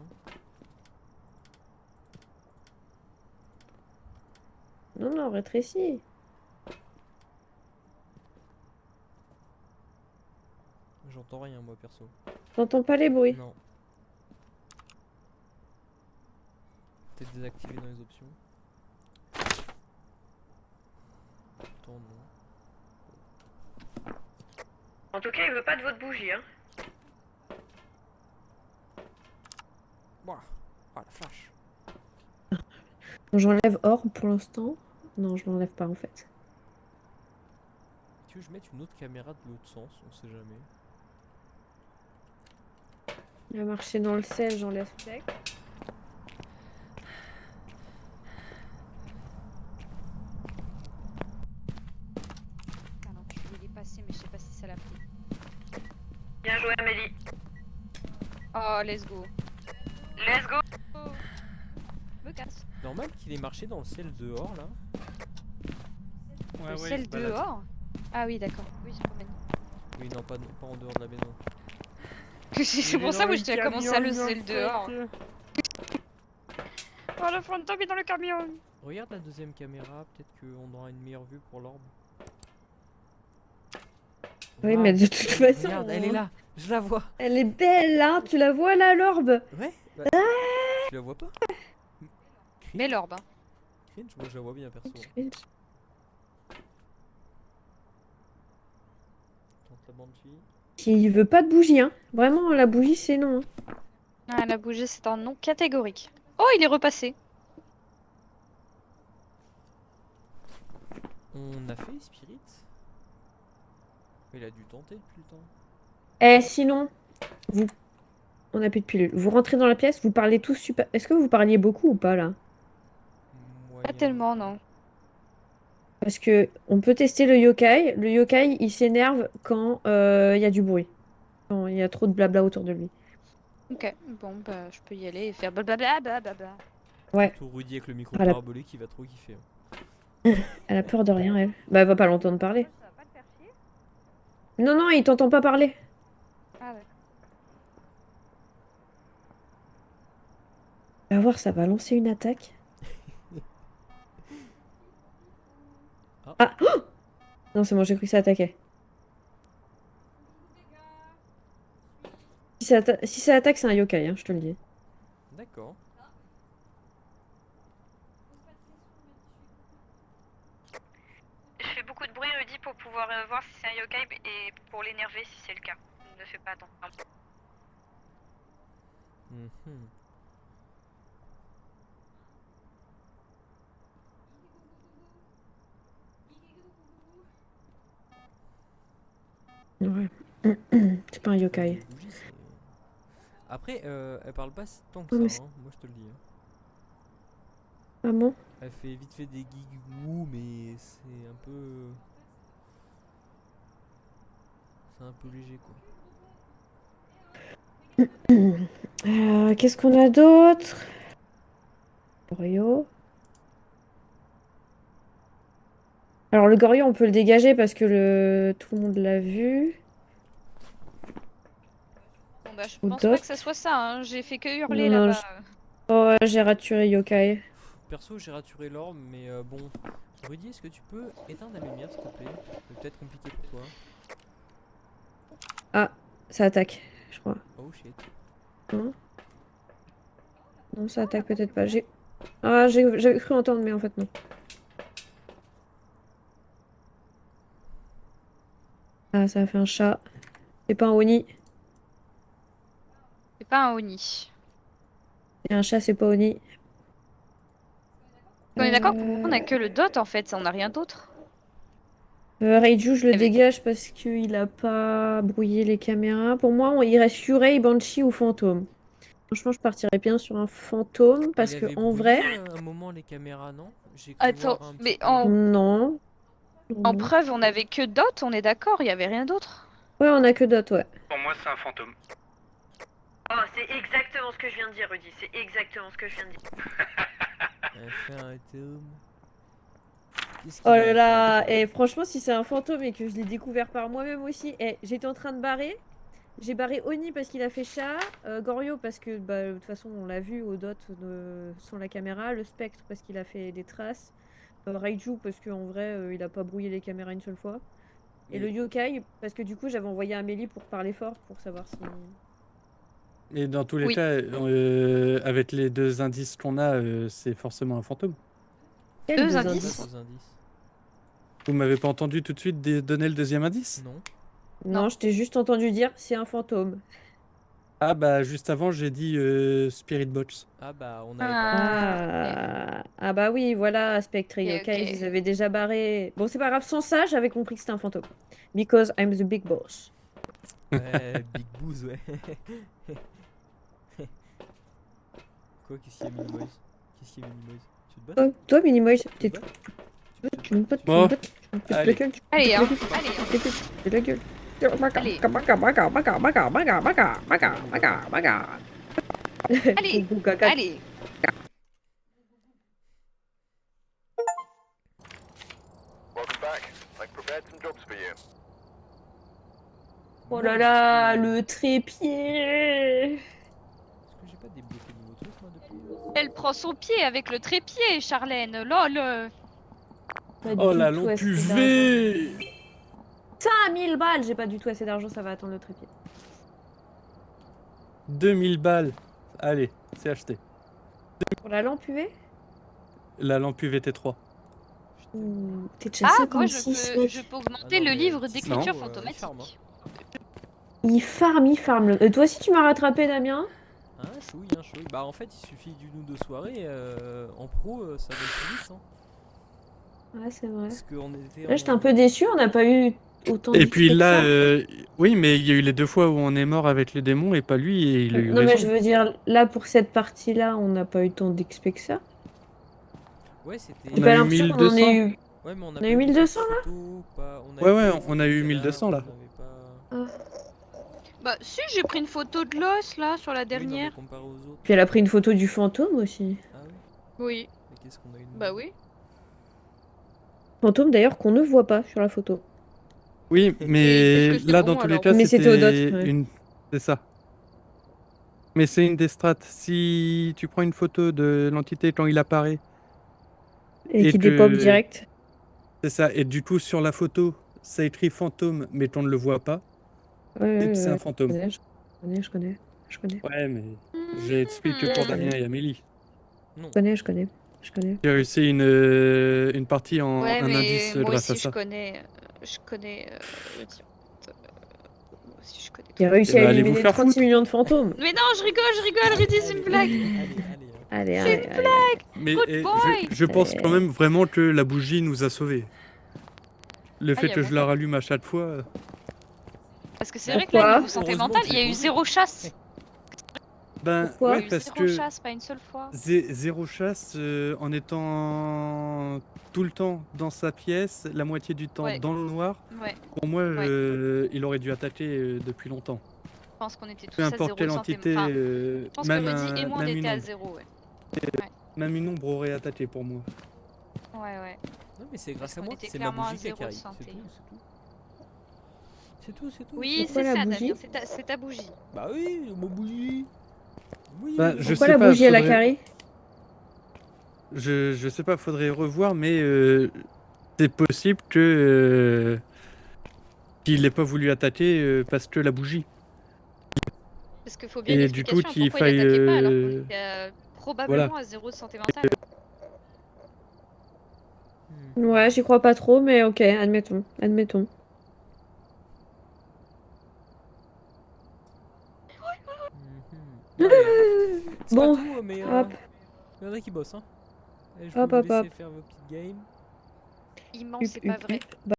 Non, rétrécis. J'entends rien moi perso. T'entends pas les bruits. Non. Peut-être désactivé dans les options. Pourtant non. En tout cas, il veut pas de votre bougie, hein. Ouah. Ah la flash. Bon, j'enlève Orb pour l'instant. Non, je l'enlève pas en fait. Tu veux que je mette une autre caméra de l'autre sens? On sait jamais. Il a marché dans le sel, j'enlève sec. Ah non, il est passé, mais je sais pas si ça l'a pris. Bien joué, Amélie. Oh, let's go. Let's go. Oh. Me casse. Normal qu'il ait marché dans le ciel dehors là. Le sel dehors? Ah oui, d'accord. Oui, je promène. Oui non pas en dehors de la maison. C'est pour ça que je disais comment ça le sel dehors. Oh, le fantôme est dans le camion. Regarde la deuxième caméra, peut-être qu'on aura une meilleure vue pour l'orbe. Oui, Waouh, mais de toute façon. regarde, elle est là, je la vois. Elle est belle, hein. Tu la vois là, l'orbe? Ouais. Bah, tu la vois pas? Mais l'orbe, hein. Cringe, moi je la vois bien perso. Tente la Banshee. Il veut pas de bougie, hein. Vraiment, la bougie, c'est non. Hein. Ah, la bougie, c'est un non catégorique. Oh, il est repassé. On a fait Spirit? Il a dû tenter depuis le temps. Eh, sinon, vous. On a plus de pilule. Vous rentrez dans la pièce, vous parlez tous super. Est-ce que vous parliez beaucoup ou pas là? Pas Moyen. tellement, non. Parce que on peut tester le yokai. Le yokai, il s'énerve quand il y a du bruit. Quand il y a trop de blabla autour de lui. Ok, bon, bah, je peux y aller et faire blablabla, blablabla. Ouais, Surtout Rudy avec le micro Ah, la- parabolique, il va trop kiffer. elle a peur de rien, elle. Bah, elle va pas l'entendre parler. Ça va pas te faire chier? Non, il t'entend pas parler. Ah ouais. Va voir, ça va lancer une attaque. Ah. Ah oh non, c'est bon, j'ai cru que ça attaquait. Si ça attaque, c'est un yokai, hein, je te le dis. D'accord. Je fais beaucoup de bruit, Rudy, pour pouvoir voir si c'est un yokai et pour l'énerver si c'est le cas. Ne fais pas attention. Mhm. Ouais. C'est pas un Ouais, yokai. les bougies, c'est- Après, elle parle pas tant que Ouais, mais ça, hein, moi je te le dis. Hein. Ah bon? Elle fait vite fait des gigous, mais c'est un peu. C'est un peu léger quoi. Qu'est-ce qu'on a d'autre? Goryo. Alors le Goryo, on peut le dégager parce que tout le monde l'a vu. Bon bah je Ou pense pas que ça d'autres. soit ça, hein. J'ai fait que hurler Non, là-bas. Oh, ouais, j'ai raturé yokai. Perso, j'ai raturé l'orbe, mais bon. Rudy, est-ce que tu peux éteindre la lumière s'il te plaît? C'est peut-être compliqué pour toi. Ah, ça attaque, je crois. Oh shit. Hein. Non, ça attaque peut-être pas. J'avais cru entendre, mais en fait non. Ah, ça a fait un chat. C'est pas un Oni. C'est pas un Oni. Et un chat, c'est pas Oni. On est d'accord? Euh, On a que le dot en fait, on a rien d'autre. Reiju, je le Eh ben- dégage parce qu'il a pas brouillé les caméras. Pour moi, il reste Yurei, Banshee ou Fantôme. Franchement, je partirais bien sur un fantôme parce Il que avait en vrai, brouillé un moment les caméras, non? J'ai cru Attends, voir un petit mais peu. non. en Non. preuve, on avait que dot, on est d'accord, il y avait rien d'autre. Ouais, on a que Dot, ouais. Pour moi, c'est un fantôme. Oh, c'est exactement ce que je viens de dire, Rudy. C'est exactement ce que je viens de dire. Un fantôme. Qu'est-ce Oh qu'il là a là, fait? et franchement, si c'est un fantôme et que je l'ai découvert par moi-même aussi, j'étais en train de barrer. J'ai barré Oni parce qu'il a fait chat, Goryo parce que bah, de toute façon on l'a vu au dot sans la caméra, le spectre parce qu'il a fait des traces, Raiju parce qu'en vrai il a pas brouillé les caméras une seule fois, et Mais- le yokai parce que du coup j'avais envoyé Amélie pour parler fort pour savoir si. Et dans tous les Oui. cas, avec les deux indices qu'on a, c'est forcément un fantôme. Quels Deux deux C'est quoi indices. deux indices? Vous m'avez pas entendu tout de suite donner le deuxième indice? Non. Non, je t'ai juste entendu dire c'est un fantôme. Ah bah juste avant j'ai dit Spirit Box. Ah bah on avait pas. Ah bah oui, voilà, spectre et Ok, yokai, ok. je les avais déjà barrés. Bon, c'est pas grave, sans ça, j'avais compris que c'était un fantôme. Because I'm the big boss. Ouais, Big Booz, ouais. Quoi, qu'est-ce qu'il y a, Minimoise? Qu'est-ce qu'il y a, Minimoise? Tu te bats? Toi, Minimoise, Tu te t'es bats? tu me bottes, tu Bon, me bottes, tu me pètes la allez. gueule, tu me Allez, pètes hein, la gueule, allez, hein. tu me pètes la gueule. Allez. Allez, Gou, gou, gaga. allez. Oh là là, le trépied. Est-ce que j'ai pas débloqué de nouveaux trucs, moi, depuis? Elle prend son pied avec le trépied, Charlène. Lol. Pas Oh du la tout lampe assez d'argent. UV! 5000 balles, j'ai pas du tout assez d'argent, ça va attendre le trépied. 2000 balles. Allez, c'est acheté. Pour la lampe UV? La lampe UVT3. Ouh, t'es déjà Ah, moi 56, mec. je peux augmenter Ah non, le mais livre petit d'écriture saut, il farme, fantomatique. Il farm. Toi aussi, tu m'as rattrapé, Damien? hein. Chouille, hein, chouille. Bah en fait, il suffit d'une ou deux soirées. En pro, ça va plus vite, hein. Ouais, c'est vrai. Parce qu'on était Là, j'étais un peu déçu, on n'a pas eu autant Et d'XP puis que là, ça. oui, mais il y a eu les deux fois où on est mort avec les démons et pas lui, et il a eu Non, mais raison. je veux dire, là, pour cette partie-là, on n'a pas eu tant d'XP que ça. Ouais, c'était. On J'ai a pas eu l'impression qu'on en 1200. ait eu. Ouais, mais on a On a pas eu eu 1200, beaucoup de là photos, pas... on Ouais, avait ouais, pas eu on a eu de 1200 là. cadavres, on avait pas... Bah, si, j'ai pris une photo de l'os là sur la Oui, non, mais dernière. comparé aux autres. Puis elle a pris une photo du fantôme aussi. Ah oui? Oui. Mais qu'est-ce qu'on a eu de Bah nouveau? oui. Fantôme, d'ailleurs, qu'on ne voit pas sur la photo. Oui, mais Est-ce que c'est là, bon, dans tous les alors cas, Mais c'était au dot, c'était ouais. une. C'est ça. Mais c'est une des strats. Si tu prends une photo de l'entité quand il apparaît, Et et qui dépop que. direct. C'est ça. Et du coup, sur la photo, ça écrit fantôme, mais qu'on ne le voit pas, Ouais, c'est que c'est un je fantôme. connais. Ouais, mais j'ai expliqué pour Damien et Amélie. Non. Je connais. Je connais. J'ai réussi une partie en Ouais, un mais indice moi grâce à aussi ça. je connais le diamant. Moi aussi je connais Il a tout. réussi Eh à ben, allez vous éliminer faire 36 foutre. millions de fantômes. Mais non, je rigole, Rudy, c'est une blague. Allez, C'est allez, une allez. Mais Good boy. je pense quand Allez. même vraiment que la bougie nous a sauvés. Le Ah, fait y a que je la moyen. rallume à chaque fois. Parce que c'est vrai que là, Pourquoi niveau santé Heureusement mentale, que il y a c'est eu possible. 0 chasse. Ben Pourquoi Il y a ouais, eu parce 0 que chasse, pas une seule fois. zéro chasse en étant tout le temps dans sa pièce, la moitié du temps Ouais. dans le noir. Ouais, Pour moi, Ouais. il aurait dû attaquer depuis longtemps. je pense qu'on était tous Peu à importe 0 quelle santé. entité, Enfin, je pense que même, Rudy et moi, on même une était à ombre. 0, ouais. Même une ombre aurait attaqué pour moi. Ouais. Non, mais c'est grâce Parce à qu'on moi, était c'est ma clairement à bougie qui a 0 carry. santé. C'est tout. Oui, Pourquoi c'est la ça, bougie Damien, c'est ta bougie. Bah oui, ma bougie. Oui. Bah, je Pourquoi sais la pas, bougie, elle a faudrait- carré? Je sais pas, faudrait revoir, mais c'est possible que qu'il ait pas voulu attaquer parce que la bougie. Parce qu'il faut bien une Et du coup, explication à qu'il pourquoi il faille. attaquait pas alors qu'on était probablement Voilà. à 0 de santé mentale. Ouais, j'y crois pas trop, mais ok, admettons. Bon, allez, hein. C'est Bon, pas tout, mais hop. il y en a qui bossent. Hein. Allez, je vais Hop, vous hop, laisser hop. faire vos petites games. Immense, c'est pas vrai.